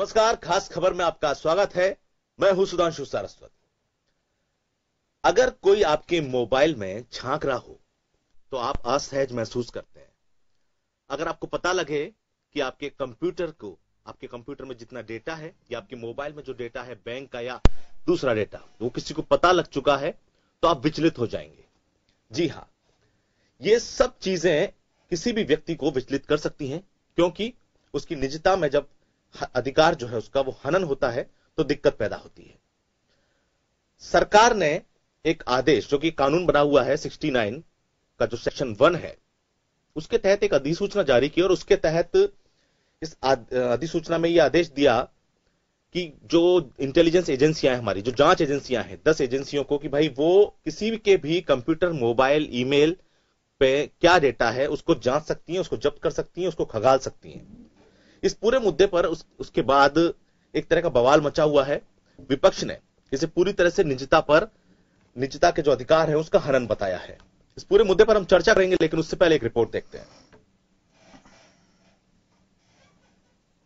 नमस्कार, खास खबर में आपका स्वागत है। मैं हूं सुधांशु सारस्वत। अगर कोई आपके मोबाइल में झांक रहा हो तो आप असहज महसूस करते हैं। अगर आपको पता लगे कि आपके कंप्यूटर में जितना डेटा है या आपके मोबाइल में जो डेटा है बैंक का या दूसरा डेटा, वो किसी को पता लग चुका है तो आप विचलित हो जाएंगे। जी हां, ये सब चीजें किसी भी व्यक्ति को विचलित कर सकती हैं, क्योंकि उसकी निजता में जब अधिकार जो है उसका वो हनन होता है तो दिक्कत पैदा होती है। सरकार ने एक आदेश, जो कि कानून बना हुआ है 69 का जो सेक्शन 1 है, उसके तहत एक अधिसूचना जारी की और उसके तहत इस अधिसूचना में यह आदेश दिया कि जो इंटेलिजेंस एजेंसियां हैं, हमारी जो जांच एजेंसियां हैं, 10 एजेंसियों को, कि भाई वो किसी के भी कंप्यूटर, मोबाइल, ईमेल पे क्या डेटा है उसको जांच सकती हैं, उसको जब्त कर सकती हैं, उसको खंगाल सकती हैं। इस पूरे मुद्दे पर उसके बाद एक तरह का बवाल मचा हुआ है। विपक्ष ने इसे पूरी तरह से निजता के जो अधिकार है उसका हनन बताया है। इस पूरे मुद्दे पर हम चर्चा करेंगे, लेकिन उससे पहले एक रिपोर्ट देखते हैं।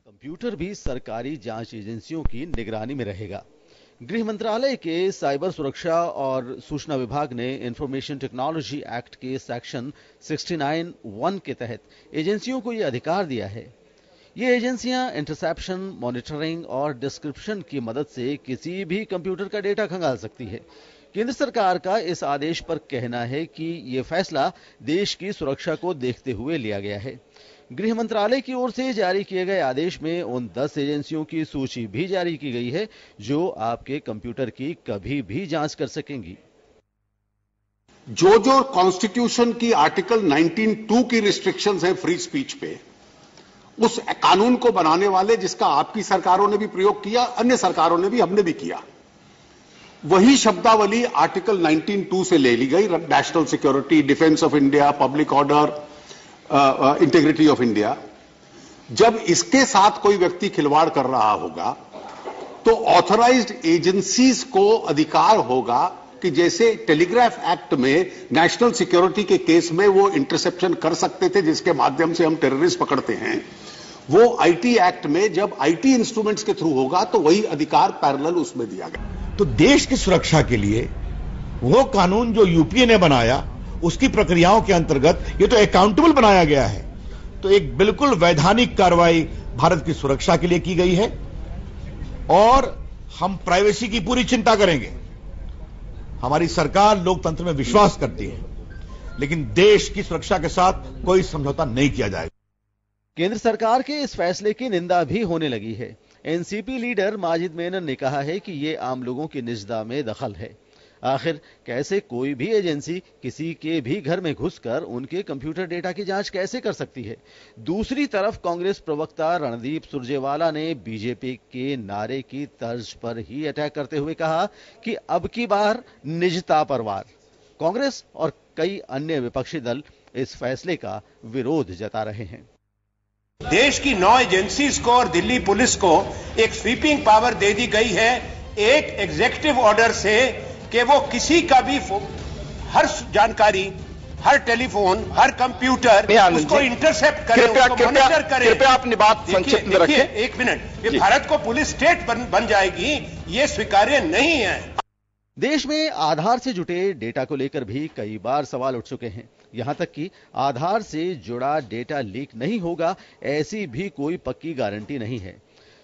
कंप्यूटर भी सरकारी जांच एजेंसियों की निगरानी में रहेगा। गृह मंत्रालय के साइबर सुरक्षा और सूचना विभाग ने इंफॉर्मेशन टेक्नोलॉजी एक्ट के सेक्शन 69(1) के तहत एजेंसियों को यह अधिकार दिया है। ये एजेंसियां इंटरसेप्शन, मॉनिटरिंग और डिस्क्रिप्शन की मदद से किसी भी कंप्यूटर का डेटा खंगाल सकती है। केंद्र सरकार का इस आदेश पर कहना है कि यह फैसला देश की सुरक्षा को देखते हुए लिया गया है। गृह मंत्रालय की ओर से जारी किए गए आदेश में उन 10 एजेंसियों की सूची भी जारी की गई है जो आपके कंप्यूटर की कभी भी जांच कर सकेंगी। जो कॉन्स्टिट्यूशन की आर्टिकल 19(2) की रिस्ट्रिक्शंस है फ्री स्पीच पे, उस कानून को बनाने वाले, जिसका आपकी सरकारों ने भी प्रयोग किया, अन्य सरकारों ने भी, हमने भी किया, वही शब्दावली आर्टिकल 19(2) से ले ली गई। National security, defence of India, public order, integrity of India. जब इसके साथ कोई व्यक्ति खिलवाड़ कर रहा होगा तो ऑथराइज्ड एजेंसीज को अधिकार होगा कि जैसे टेलीग्राफ एक्ट में नेशनल सिक्योरिटी के केस में वो इंटरसेप्शन कर सकते थे, जिसके माध्यम से हम टेररिस्ट पकड़ते हैं, वो आईटी एक्ट में जब आईटी इंस्ट्रूमेंट्स के थ्रू होगा तो वही अधिकार पैरेलल उसमें दिया गया। तो देश की सुरक्षा के लिए वो कानून जो यूपीए ने बनाया, उसकी प्रक्रियाओं के अंतर्गत ये तो अकाउंटेबल बनाया गया है। तो एक बिल्कुल वैधानिक कार्रवाई भारत की सुरक्षा के लिए की गई है और हम प्राइवेसी की पूरी चिंता करेंगे। हमारी सरकार लोकतंत्र में विश्वास करती है, लेकिन देश की सुरक्षा के साथ कोई समझौता नहीं किया जाएगा। केंद्र सरकार के इस फैसले की निंदा भी होने लगी है। एनसीपी लीडर माजिद मेनन ने कहा है कि ये आम लोगों की निजता में दखल है। आखिर कैसे कोई भी एजेंसी किसी के भी घर में घुसकर उनके कंप्यूटर डेटा की जांच कैसे कर सकती है? दूसरी तरफ कांग्रेस प्रवक्ता रणदीप सुरजेवाला ने बीजेपी के नारे की तर्ज पर ही अटैक करते हुए कहा कि अब की बार निजता पर वार। कांग्रेस और कई अन्य विपक्षी दल इस फैसले का विरोध जता रहे हैं। देश की 9 एजेंसीज को और दिल्ली पुलिस को एक स्वीपिंग पावर दे दी गई है एक एग्जीक्यूटिव ऑर्डर से कि वो किसी का भी हर जानकारी, हर टेलीफोन, हर कंप्यूटर उसको इंटरसेप्ट करे, उसको मॉनिटर करे। कृपया अपनी बात संक्षिप्त में रखिए। एक मिनट, ये भारत को पुलिस स्टेट बन जाएगी, ये स्वीकार्य नहीं है। देश में आधार से जुटे डेटा को लेकर भी कई बार सवाल उठ चुके हैं। यहां तक कि आधार से जुड़ा डेटा लीक नहीं होगा, ऐसी भी कोई पक्की गारंटी नहीं है।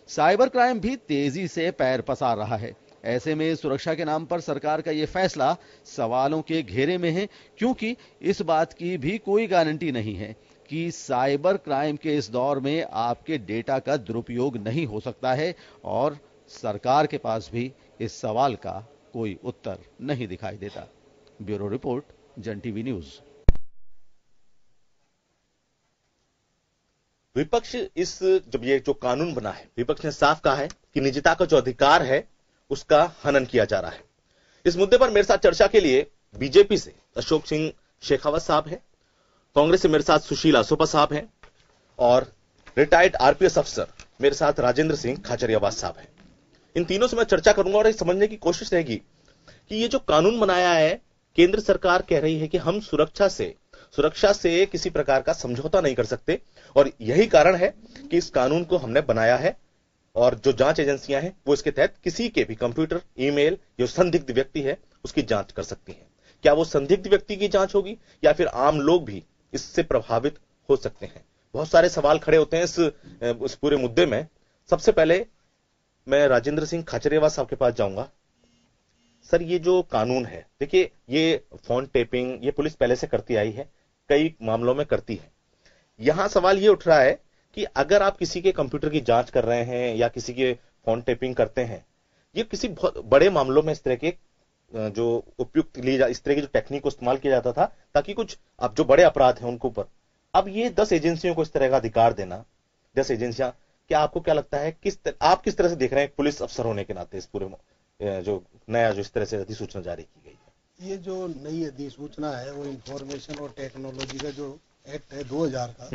साइबर क्राइम भी तेजी से पैर पसार रहा है। ऐसे में सुरक्षा के नाम पर सरकार का यह फैसला सवालों के घेरे में है, क्योंकि इस बात की भी कोई गारंटी नहीं है कि साइबर क्राइम के इस दौर में आपके डेटा का दुरुपयोग नहीं हो सकता है, और सरकार के पास भी इस सवाल का कोई उत्तर नहीं दिखाई देता। ब्यूरो रिपोर्ट, जन टीवी न्यूज। विपक्ष जब ये जो कानून बना है, विपक्ष ने साफ कहा है कि निजता का जो अधिकार है उसका हनन किया जा रहा है। इस मुद्दे पर मेरे साथ चर्चा के लिए बीजेपी से अशोक सिंह शेखावत साहब हैं, कांग्रेस से मेरे साथ सुशील आसोपा साहब हैं और रिटायर्ड आरपीएस अफसर मेरे साथ राजेंद्र सिंह खाचरियावास साहब हैं। इन तीनों से मैं चर्चा करूंगा और ये समझने की कोशिश रहेगी कि ये जो कानून बनाया है, केंद्र सरकार कह रही है कि हम सुरक्षा से किसी प्रकार का समझौता नहीं कर सकते और यही कारण है कि इस कानून को हमने बनाया है और जो जांच एजेंसियां हैं वो इसके तहत किसी के भी कंप्यूटर, ईमेल, जो संदिग्ध व्यक्ति है उसकी जांच कर सकती हैं। क्या वो संदिग्ध व्यक्ति की जांच होगी या फिर आम लोग भी इससे प्रभावित हो सकते हैं? बहुत सारे सवाल खड़े होते हैं इस पूरे मुद्दे में। सबसे पहले मैं राजेंद्र सिंह खाचरियावास साहब के पास जाऊंगा। सर, ये जो कानून है, देखिए, ये फोन टेपिंग ये पुलिस पहले से करती आई है, कई मामलों में करती है। यहां सवाल ये उठ रहा है कि अगर आप किसी के कंप्यूटर की जांच कर रहे हैं या किसी के फोन टेपिंग करते हैं, ये किसी बहुत बड़े मामलों में इस तरह के जो उपयुक्त इस तरह की जो टेक्निक को इस्तेमाल किया जाता था ताकि कुछ अब जो बड़े अपराध हैं उनके ऊपर, अब ये 10 एजेंसियों को इस तरह का अधिकार देना, 10 एजेंसियां, क्या आपको क्या लगता है आप किस तरह से देख रहे हैं पुलिस अफसर होने के नाते इस पूरे जो नया जो इस तरह से अधिसूचना जारी की गई है? ये जो नई अधिसूचना है वो इंफॉर्मेशन और टेक्नोलॉजी का जो एक्ट है 2000 का,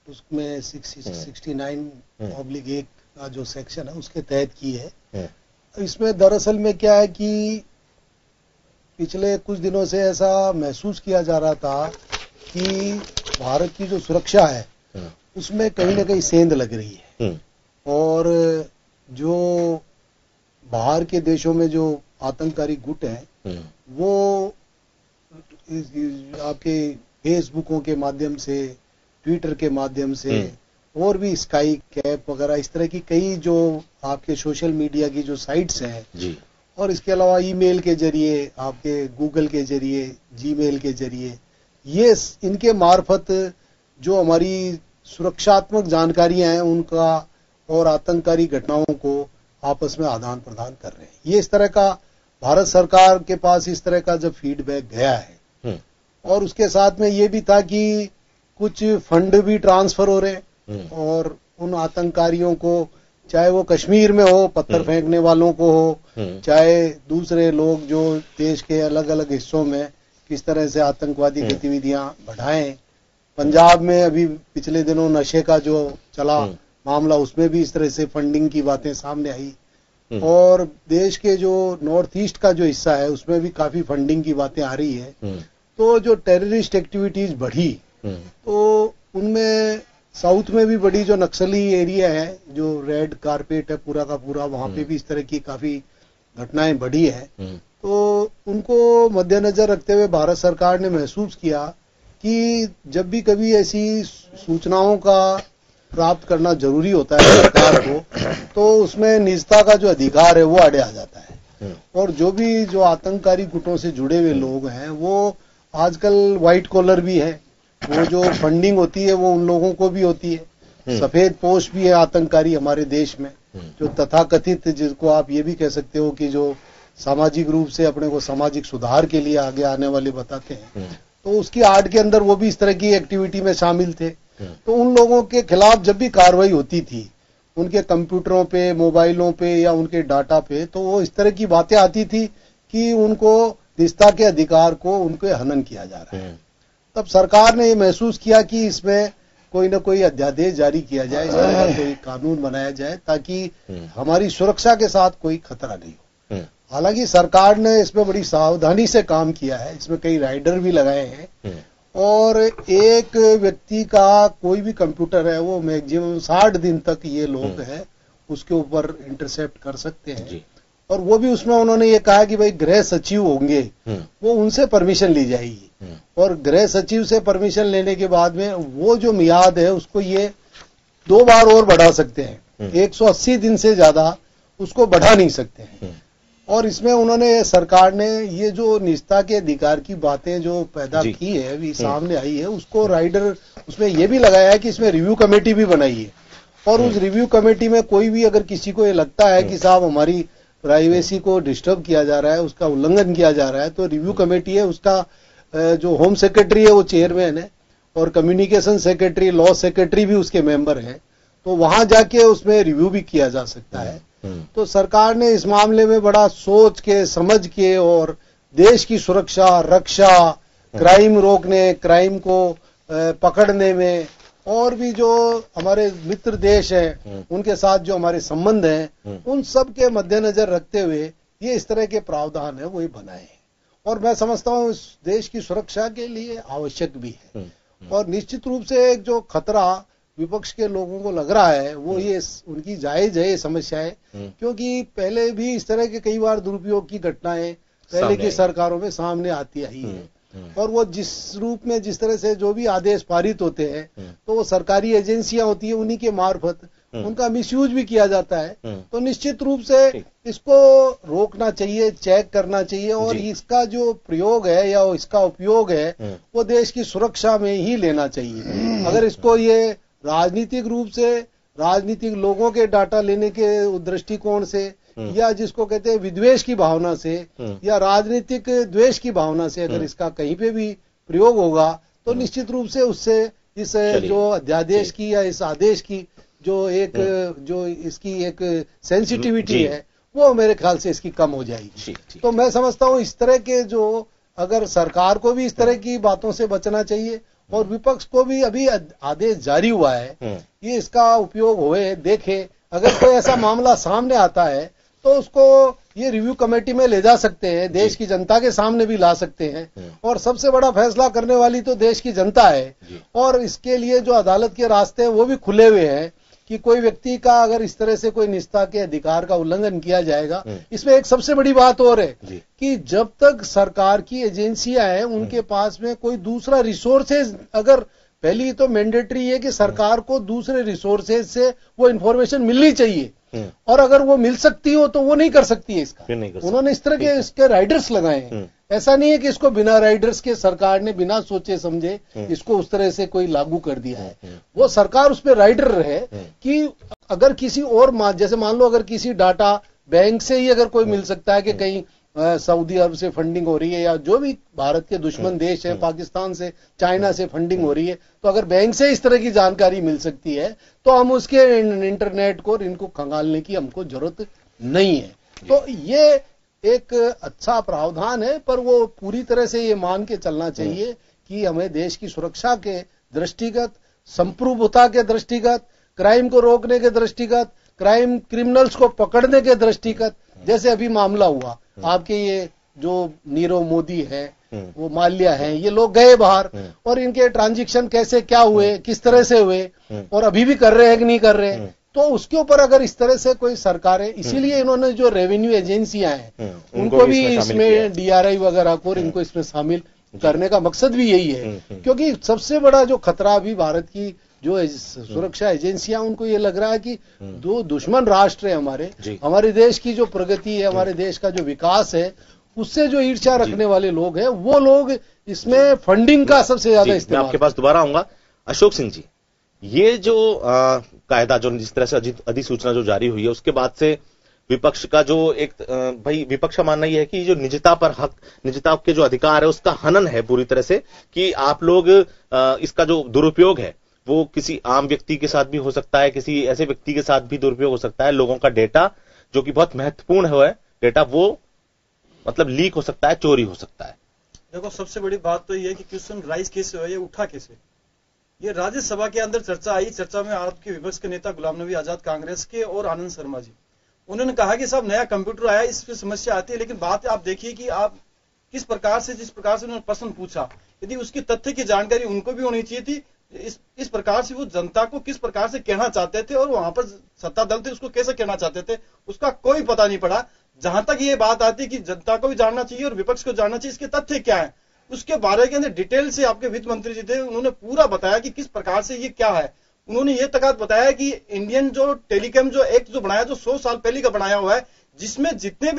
उसमें 69/1 का जो सेक्शन है उसके तहत की है। इसमें दरअसल में क्या है कि पिछले कुछ दिनों से ऐसा महसूस किया जा रहा था कि भारत की जो सुरक्षा है उसमें कहीं ना कहीं सेंध लग रही है, और जो बाहर के देशों में जो आतंककारी गुट हैं वो आपके फेसबुकों के माध्यम से, ट्विटर के माध्यम से, और भी स्काई कैप वगैरह इस तरह की कई जो आपके सोशल मीडिया की जो साइट्स हैं जी, और इसके अलावा ईमेल के जरिए, आपके गूगल के जरिए, जीमेल के जरिए, ये इनके मार्फत जो हमारी सुरक्षात्मक जानकारियां हैं उनका और आतंककारी घटनाओं को आपस में आदान प्रदान कर रहे हैं। ये इस तरह का भारत सरकार के पास इस तरह का जब फीडबैक गया है, और उसके साथ में ये भी था कि कुछ फंड भी ट्रांसफर हो रहे हैं, और उन आतंककारियों को, चाहे वो कश्मीर में हो पत्थर फेंकने वालों को हो, चाहे दूसरे लोग जो देश के अलग अलग हिस्सों में किस तरह से आतंकवादी गतिविधियां बढ़ाएं। पंजाब में अभी पिछले दिनों नशे का जो चला मामला, उसमें भी इस तरह से फंडिंग की बातें सामने आई, और देश के जो नॉर्थ ईस्ट का जो हिस्सा है उसमें भी काफी फंडिंग की बातें आ रही है। तो जो टेररिस्ट एक्टिविटीज बढ़ी, तो उनमें साउथ में भी बड़ी जो नक्सली एरिया है, जो रेड कारपेट है पूरा का पूरा, वहां पे भी इस तरह की काफी घटनाएं बढ़ी है। तो उनको मद्देनजर रखते हुए भारत सरकार ने महसूस किया कि जब भी कभी ऐसी सूचनाओं का प्राप्त करना जरूरी होता है सरकार को, तो उसमें निजता का जो अधिकार है वो आड़े आ जाता है। और जो भी जो आतंककारी गुटों से जुड़े हुए लोग हैं वो आजकल व्हाइट कॉलर भी है, वो जो फंडिंग होती है वो उन लोगों को भी होती है। सफेद पोश भी है आतंककारी हमारे देश में, जो तथाकथित, जिसको आप ये भी कह सकते हो कि जो सामाजिक रूप से अपने को सामाजिक सुधार के लिए आगे आने वाले बताते हैं, तो उसकी आड़ के अंदर वो भी इस तरह की एक्टिविटी में शामिल थे। तो उन लोगों के खिलाफ जब भी कार्रवाई होती थी, उनके कंप्यूटरों पे, मोबाइलों पे या उनके डाटा पे, तो वो इस तरह की बातें आती थी कि उनको निजता के अधिकार को उनके हनन किया जा रहा है। तब सरकार ने ये महसूस किया कि इसमें कोई ना कोई अध्यादेश जारी किया जाए, इस तरह का कोई कानून बनाया जाए ताकि हमारी सुरक्षा के साथ कोई खतरा नहीं हो। हालांकि सरकार ने इसमें बड़ी सावधानी से काम किया है, इसमें कई राइडर भी लगाए हैं, और एक व्यक्ति का कोई भी कंप्यूटर है वो मैक्सिमम 60 दिन तक ये लोग हैं उसके ऊपर इंटरसेप्ट कर सकते हैं। और वो भी उसमें उन्होंने ये कहा कि भाई गृह सचिव होंगे, वो उनसे परमिशन ली जाएगी, और गृह सचिव से परमिशन लेने के बाद में वो जो मियाद है उसको ये 2 बार और बढ़ा सकते हैं, 180 दिन से ज्यादा उसको बढ़ा नहीं सकते हैं। और इसमें उन्होंने, सरकार ने ये जो निजता के अधिकार की बातें जो पैदा की है, अभी सामने आई है, उसको राइडर उसमें ये भी लगाया है कि इसमें रिव्यू कमेटी भी बनाई है, और उस रिव्यू कमेटी में कोई भी अगर किसी को ये लगता है कि साहब हमारी प्राइवेसी को डिस्टर्ब किया जा रहा है, उसका उल्लंघन किया जा रहा है, तो रिव्यू कमेटी है, उसका जो होम सेक्रेटरी है वो चेयरमैन है, और कम्युनिकेशन सेक्रेटरी, लॉ सेक्रेटरी भी उसके मेंबर हैं, तो वहां जाके उसमें रिव्यू भी किया जा सकता है। तो सरकार ने इस मामले में बड़ा सोच के, समझ के, और देश की सुरक्षा, रक्षा, क्राइम रोकने, क्राइम को पकड़ने में, और भी जो हमारे मित्र देश हैं उनके साथ जो हमारे संबंध हैं, उन सब के मद्देनजर रखते हुए ये इस तरह के प्रावधान है वो ही बनाए हैं। और मैं समझता हूं इस देश की सुरक्षा के लिए आवश्यक भी है। और निश्चित रूप से एक जो खतरा विपक्ष के लोगों को लग रहा है वो ये उनकी जायज है, ये समस्या है, क्योंकि पहले भी इस तरह के कई बार दुरुपयोग की घटनाएं पहले की सरकारों में सामने आती आई है। और वो जिस रूप में जिस तरह से जो भी आदेश पारित होते हैं तो वो सरकारी एजेंसियां होती है, उन्हीं के मार्फत उनका मिसयूज भी किया जाता है। तो निश्चित रूप से इसको रोकना चाहिए, चेक करना चाहिए और इसका जो प्रयोग है या इसका उपयोग है वो देश की सुरक्षा में ही लेना चाहिए। अगर इसको ये राजनीतिक रूप से, राजनीतिक लोगों के डाटा लेने के दृष्टिकोण से या जिसको कहते हैं विद्वेष की भावना से या राजनीतिक द्वेष की भावना से अगर इसका कहीं पे भी प्रयोग होगा तो निश्चित रूप से उससे इस जो अध्यादेश की या इस आदेश की जो इसकी एक सेंसिटिविटी है वो मेरे ख्याल से इसकी कम हो जाएगी। तो मैं समझता हूं इस तरह के जो अगर सरकार को भी इस तरह की बातों से बचना चाहिए और विपक्ष को भी अभी आदेश जारी हुआ है ये इसका उपयोग होए, देखे। अगर कोई ऐसा मामला सामने आता है तो उसको ये रिव्यू कमेटी में ले जा सकते हैं, देश की जनता के सामने भी ला सकते हैं और सबसे बड़ा फैसला करने वाली तो देश की जनता है। और इसके लिए जो अदालत के रास्ते हैं वो भी खुले हुए हैं कि कोई व्यक्ति का अगर इस तरह से कोई निष्ठा के अधिकार का उल्लंघन किया जाएगा। इसमें एक सबसे बड़ी बात और है कि जब तक सरकार की एजेंसियां हैं उनके पास में कोई दूसरा रिसोर्सेज, अगर पहली तो मैंडेटरी है कि सरकार को दूसरे रिसोर्सेज से वो इंफॉर्मेशन मिलनी चाहिए और अगर वो मिल सकती हो तो वो नहीं कर सकती है इसका। उन्होंने इस तरह के इसके राइडर्स लगाए हैं। ऐसा नहीं है कि इसको बिना राइडर्स के सरकार ने बिना सोचे समझे इसको उस तरह से कोई लागू कर दिया है। वो सरकार उस पर राइडर है कि अगर किसी और जैसे मान लो अगर किसी डाटा बैंक से ही अगर कोई मिल सकता है कि कहीं सऊदी अरब से फंडिंग हो रही है या जो भी भारत के दुश्मन देश है, पाकिस्तान से, चाइना से फंडिंग हो रही है, तो अगर बैंक से इस तरह की जानकारी मिल सकती है तो हम उसके इंटरनेट को इनको खंगालने की हमको जरूरत नहीं है। तो ये एक अच्छा प्रावधान है, पर वो पूरी तरह से ये मान के चलना चाहिए कि हमें देश की सुरक्षा के दृष्टिगत, संप्रभुता के दृष्टिगत, क्राइम को रोकने के दृष्टिगत, क्राइम क्रिमिनल्स को पकड़ने के दृष्टिगत, जैसे अभी मामला हुआ आपके ये जो नीरव मोदी है, वो माल्या है, ये लोग गए बाहर और इनके ट्रांजैक्शन कैसे क्या हुए, किस तरह से हुए और अभी भी कर रहे हैं कि नहीं कर रहे, तो उसके ऊपर अगर इस तरह से कोई सरकारें, इसीलिए इन्होंने जो रेवेन्यू एजेंसियां हैं उनको भी इसमें डीआरआई वगैरह को इनको इसमें शामिल करने का मकसद भी यही है। क्योंकि सबसे बड़ा जो खतरा अभी भारत की जो सुरक्षा एजेंसियां, उनको ये लग रहा है कि दो दुश्मन राष्ट्र है हमारे देश की जो प्रगति है, हमारे देश का जो विकास है, उससे जो ईर्ष्या रखने वाले लोग हैं वो लोग इसमें फंडिंग का सबसे ज्यादा इस्तेमाल। मैं आपके पास दोबारा आऊंगा। अशोक सिंह जी, ये जो कायदा जो जिस तरह से अधिसूचना जो जारी हुई है उसके बाद से विपक्ष का जो एक भाई विपक्ष का मानना यह है कि जो निजता पर हक, निजता के जो अधिकार है उसका हनन है पूरी तरह से, कि आप लोग इसका जो दुरुपयोग है वो किसी आम व्यक्ति के साथ भी हो सकता है, किसी ऐसे व्यक्ति के साथ भी दुरुपयोग हो सकता है। लोगों का डेटा जो कि बहुत महत्वपूर्ण है डेटा, वो मतलब लीक हो सकता है, चोरी हो सकता है। देखो, सबसे बड़ी बात तो ये है कि क्वेश्चन राइज कैसे हुआ, ये उठा कैसे। ये राज्यसभा के अंदर चर्चा आई, चर्चा में आपके विपक्ष के नेता गुलाम नबी आजाद कांग्रेस के और आनंद शर्मा जी, उन्होंने कहा कि साहब नया कंप्यूटर आया, इस पर समस्या आती है, लेकिन बात आप देखिए कि आप किस प्रकार से, जिस प्रकार से उन्होंने प्रश्न पूछा, यदि उसकी तथ्य की जानकारी उनको भी होनी चाहिए थी, इस प्रकार से वो जनता को किस प्रकार से कहना चाहते थे और वहां पर सत्ता दल थे उसको कैसे कहना चाहते थे, उसका कोई पता नहीं पड़ा। जहां तक ये बात आती है कि जनता को भी जानना चाहिए और विपक्ष को जानना चाहिए इसके तथ्य क्या है, उसके बारे के अंदर डिटेल से आपके वित्त मंत्री जी थे, उन्होंने पूरा बताया कि किस प्रकार से ये क्या है। उन्होंने ये तक बताया कि इंडियन जो टेलीकॉम जो एक्ट जो बनाया, जो 100 साल पहले का बनाया हुआ है, जिसमें जितने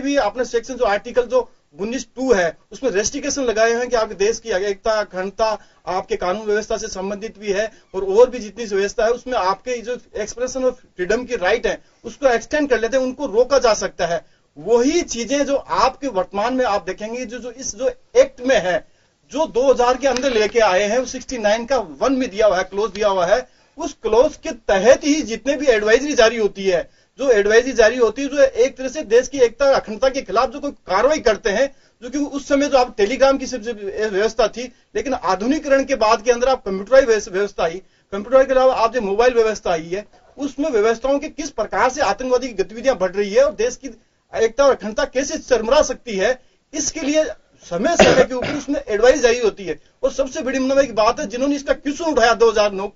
भी आपने सेक्शन जो आर्टिकल जो 19(2) है उसमें रेस्ट्रिक्शन लगाए हैं कि आपके देश की एकता, अखंडता, आपके कानून व्यवस्था से संबंधित भी है और भी जितनी व्यवस्था है उसमें आपके जो एक्सप्रेशन ऑफ फ्रीडम की राइट है उसको एक्सटेंड कर लेते हैं, उनको रोका जा सकता है। वही चीजें जो आपके वर्तमान में आप देखेंगे जो इस जो एक्ट में है, जो 2000 के अंदर लेके आए हैं, 69 का 1 में दिया हुआ है, क्लोज दिया हुआ है, उस क्लोज के तहत ही जितने भी एडवाइजरी जारी होती है, जो एडवाइजरी जारी होती है, जो एक तरह से देश की एकता और अखंडता के खिलाफ जो कोई कार्रवाई करते हैं, जो कि उस समय जो आप टेलीग्राम की व्यवस्था थी, लेकिन आधुनिकरण के बाद के अंदर आप कंप्यूटराइज व्यवस्था आई, कंप्यूटर के अलावा आप जो मोबाइल व्यवस्था आई है, उसमें व्यवस्थाओं के किस प्रकार से आतंकवादी की गतिविधियां बढ़ रही है और देश की एकता और अखंडता कैसे चरमरा सकती है, इसके लिए समय समय के ऊपर उसमें एडवाइस जारी होती है। और सबसे बड़ी मतलब एक बात है, जिन्होंने इसका क्वेश्चन उठाया 2009,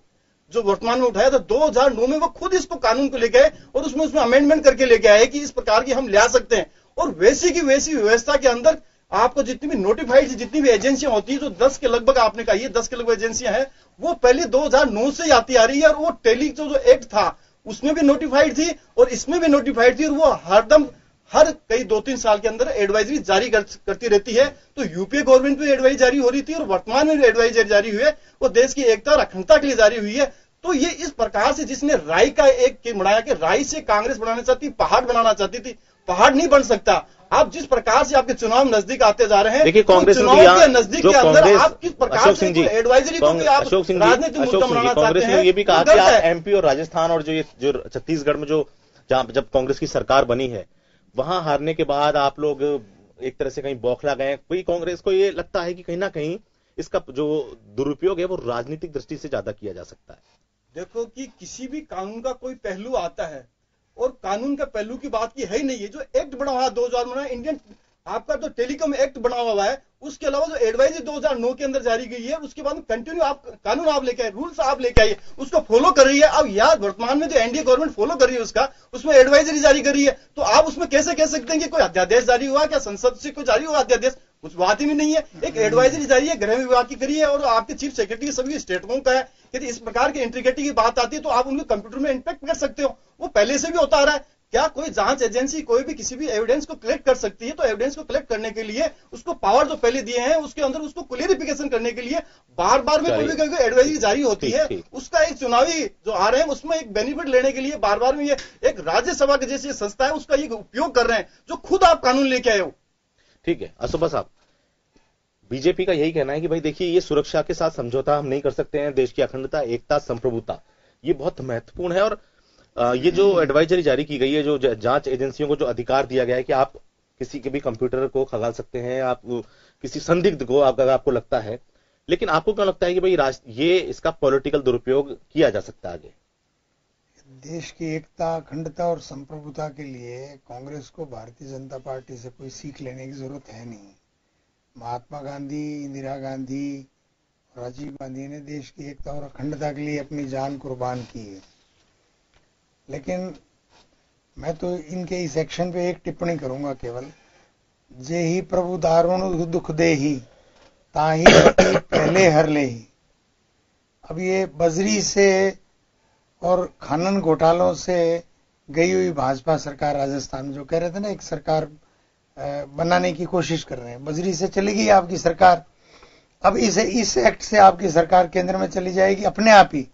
जो वर्तमान में उठाया था 2009 में, वो खुद इसको कानून को लेके आए और उसमें अमेंडमेंट करके लेके आए कि इस प्रकार की हम ला सकते हैं। और वैसी की वैसी व्यवस्था के अंदर आपको जितनी भी नोटिफाइड जितनी भी एजेंसियां होती है, जो 10 के लगभग आपने कहा, ये 10 के लगभग एजेंसियां हैं, वो पहले 2009 से आती आ रही है। और वो टेली जो एक्ट था उसमें भी नोटिफाइड थी और इसमें भी नोटिफाइड थी, और वो हरदम हर कई 2-3 साल के अंदर एडवाइजरी जारी करती रहती है। तो यूपीए गवर्नमेंट में एडवाइजरी जारी हो रही थी और वर्तमान में एडवाइजरी जारी हुई है, वो देश की एकता और अखंडता के लिए जारी हुई है। तो ये इस प्रकार से जिसने राय का एक बनाया कि राय से कांग्रेस बनाना चाहती, पहाड़ बनाना चाहती थी, पहाड़ नहीं बन सकता। आप जिस प्रकार से आपके चुनाव नजदीक आते जा रहे हैं, देखिए कांग्रेस चुनाव के नजदीक के अंदर आप किस प्रकार से एडवाइजरी को आप राजनीतिक मुद्दा बनाना चाहते हैं। ये भी कहा कि आप एमपी और राजस्थान और जो छत्तीसगढ़ में जो जब कांग्रेस की सरकार बनी है, वहां हारने के बाद आप लोग एक तरह से कहीं बौखला गए। कोई कांग्रेस को ये लगता है कि कहीं ना कहीं इसका जो दुरुपयोग है वो राजनीतिक दृष्टि से ज्यादा किया जा सकता है। देखो कि किसी भी कानून का कोई पहलू आता है और कानून का पहलू की बात की है ही नहीं है। जो एक्ट बना हुआ है 2000 में, इंडियन आपका तो टेलीकॉम एक्ट बना हुआ है, उसके अलावा जो एडवाइजरी 2009 के अंदर जारी गई है, उसके बाद कंटिन्यू आप कानून आप लेके आए, रूल्स आप लेके आए, उसको फॉलो कर रही है। अब यार वर्तमान में जो एनडीए गवर्नमेंट फॉलो कर रही है उसमें एडवाइजरी जारी कर रही है, तो आप उसमें कैसे कह सकते हैं कि कोई अध्यादेश जारी हुआ, क्या संसद से कोई जारी हुआ अध्यादेश? कुछ बात ही नहीं है। एक एडवाइजरी जारी है, गृह विभाग की करी है और आपके चीफ सेक्रेटरी सभी स्टेटों का है। यदि इस प्रकार की इंट्रिकेटी की बात आती है तो आप उनको कंप्यूटर में इंपेक्ट कर सकते हो, वो पहले से भी होता आ रहा है। क्या कोई जांच एजेंसी कोई भी किसी भी एविडेंस को कलेक्ट कर सकती है? तो एविडेंस को कलेक्ट करने के लिए उसको पावर जो पहले दिए हैं उसके अंदर उसको क्लियरिफिकेशन करने के लिए बार बार में कोई भी एडवाइजरी जारी होती है, उसका एक चुनावी जो आ रहे हैं उसमें एक बेनिफिट लेने के लिए बार बार में ये एक राज्यसभा की जैसी संस्था है उसका ये उपयोग कर रहे हैं, जो खुद आप कानून लेके आए हो। ठीक है असुबा साहब, बीजेपी का यही कहना है कि भाई देखिए ये सुरक्षा के साथ समझौता हम नहीं कर सकते हैं, देश की अखंडता, एकता, संप्रभुता ये बहुत महत्वपूर्ण है। और ये जो एडवाइजरी जारी की गई है, जो जांच एजेंसियों को जो अधिकार दिया गया है कि आप किसी के भी कंप्यूटर को खंगाल सकते हैं, आप किसी संदिग्ध को अगर आपको लगता है, लेकिन आपको क्या लगता है कि भाई ये इसका पॉलिटिकल दुरुपयोग किया जा सकता है आगे? देश की एकता, अखंडता और संप्रभुता के लिए कांग्रेस को भारतीय जनता पार्टी से कोई सीख लेने की जरूरत है नहीं। महात्मा गांधी, इंदिरा गांधी, राजीव गांधी ने देश की एकता और अखंडता के लिए अपनी जान कुर्बान की है। लेकिन मैं तो इनके इस एक्शन पे एक टिप्पणी करूंगा केवल, जे ही प्रभु दारुण दुख दे ही ताही पहले हर ले ही। अब ये बजरी से और खनन घोटालों से गई हुई भाजपा सरकार राजस्थान में जो कह रहे थे ना एक सरकार बनाने की कोशिश कर रहे हैं, बजरी से चली गई आपकी सरकार। अब इस एक्ट से आपकी सरकार केंद्र में चली जाएगी अपने आप ही।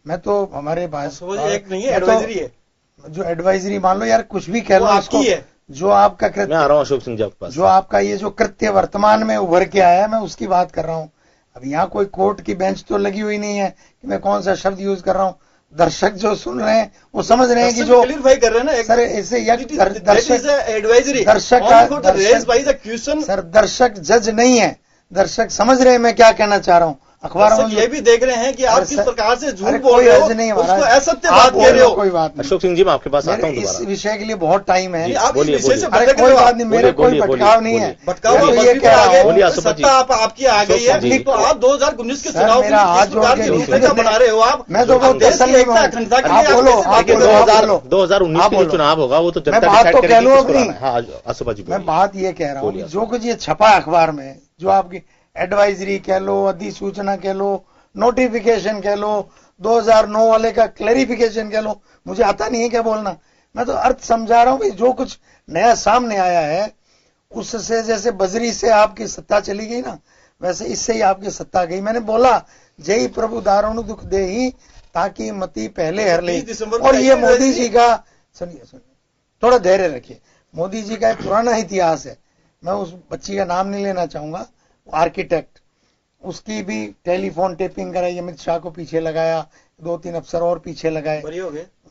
मैं तो हमारे एक नहीं है, एडवाइजरी है। जो एडवाइजरी मान लो यार कुछ भी कह लो इसको, जो आपका कृत्य, मैं आ रहा हूं अशोक सिंह जी आपके पास, जो आपका ये जो कृत्य वर्तमान में उभर के आया है मैं उसकी बात कर रहा हूं। अब यहाँ कोई कोर्ट की बेंच तो लगी हुई नहीं है कि मैं कौन सा शब्द यूज कर रहा हूं। दर्शक जो सुन रहे हैं वो समझ रहे हैं कि जो क्लियरफाई कर रहे हैं ना सर ऐसे एडवाइजरी दर्शक जज नहीं है, दर्शक समझ रहे हैं मैं क्या कहना चाह रहा हूं। अखबारों में ये भी देख रहे हैं कि आप किस प्रकार से झूठ बोल रहे हो, उसको असत्य बात कह रहे हो। कोई बात नहीं अशोक सिंह जी मैं आपके पास आता हूं इस विषय के लिए बहुत टाइम है। आप इस विषय से अरे कोई बात नहीं, मेरे कोई भटकाव नहीं है। भटकाव सत्ता आपकी आ गई है तो आप 2019 के चुनाव बना रहे हो आप। मैं तो बहुत तसल्ली में हूं। 2019 के चुनाव होगा वो तो जनता बात तो कह लो अपनी। असुबा जी मैं बात ये कह रहा हूँ जो कुछ ये छपा अखबार में, जो आपकी एडवाइजरी कह लो, अधिसूचना कह लो, नोटिफिकेशन कह लो, 2009 वाले का क्लैरिफिकेशन कह लो, मुझे आता नहीं है क्या बोलना। मैं तो अर्थ समझा रहा हूं भाई, जो कुछ नया सामने आया है उससे जैसे बजरी से आपकी सत्ता चली गई ना, वैसे इससे ही आपकी सत्ता गई। मैंने बोला जय प्रभु दारुण दुख दे ही ताकि मती पहले हर ले। और ये मोदी जी का, सुनिए थोड़ा धैर्य रखिए, मोदी जी का एक पुराना इतिहास है। मैं उस बच्ची का नाम नहीं लेना चाहूंगा, आर्किटेक्ट, उसकी भी टेलीफोन टेपिंग कराई, अमित शाह को पीछे लगाया, 2-3 अफसर और पीछे लगाए।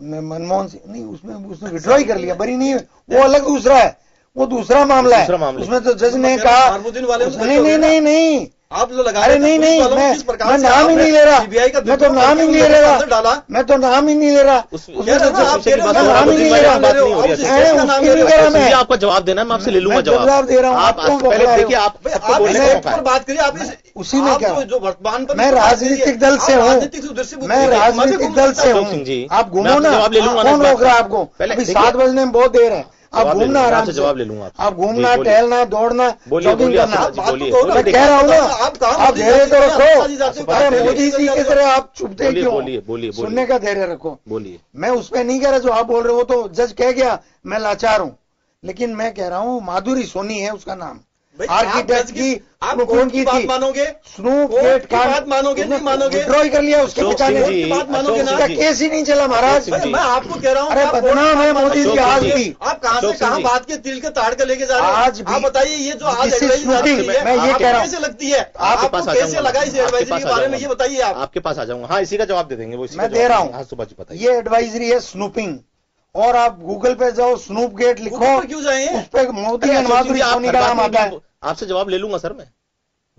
मनमोहन सिंह नहीं, उसने विड्रॉ ही कर लिया, बरी नहीं, वो अलग दूसरा है, वो दूसरा मामला है। उसमें तो जज ने कहा नहीं, आप लोग लगा अरे नहीं नहीं, मैं नाम ही नहीं ले रहा, मैं तो नाम ही नहीं ले रहा, मैं तो नाम ही नहीं ले रहा, नाम ही नहीं ले रहा। मैं आपका जवाब देना है, मैं आपसे ले लूंगा जवाब दे रहा हूँ। आप पहले देखिए, आप बात करिए, आप उसी में क्या, जो वर्तमान पर मैं राजनीतिक दल से हूँ, मैं राजनीतिक दल से हूँ। आप घूमो ना, जवाब ले लूंगा, कौन रोक रहा है आपको? अभी 7 बजने में बहुत देर है, आप घूमना आराम से, जवाब ले लूंगा। आप घूमना, टहलना, दौड़ना, जॉगिंग करना। मैं कह रहा हूँ ना, आप धैर्य तो रखो। अरे मोदी जी की तरह आप चुपते क्यों? बोलिए, सुनने का धैर्य रखो। बोलिए। मैं उस पर नहीं कह रहा जो आप बोल रहे हो, तो जज कह गया, मैं लाचार हूँ। लेकिन मैं कह रहा हूँ माधुरी सोनी है उसका नाम, आर्किटेक्ट की, आप कौन की बात मानोगे? स्नूप गेट की बात मानोगे? नहीं मानोगे? विड्रॉ कर लिया उसके बचाने की बात मानोगे ना? उसका केस ही नहीं चला महाराज। मैं आपको कह रहा हूँ, अरे बदनाम है मोदी जी आज भी। आप कहाँ से कहाँ बात के तिल के ताड़ के लेके जा रहे हैं? आज भी आप बताइए, ये जो आज मैं ये कह रहा हूँ, कैसे लगती है? आपको कैसे लगा इस एडवाइजरी के बारे में, ये बताइए। आप आपके पास आ जाऊंगा। हाँ, इसी का जवाब दे देंगे, वो मैं दे रहा हूँ। ये एडवाइजरी है स्नूपिंग, और आप गूगल पे जाओ, स्नूप गेट लिखो, क्यों जाए? उस पे मोदी एंड माधुरी सोनी का नाम आता है। आपसे जवाब ले लूंगा सर मैं।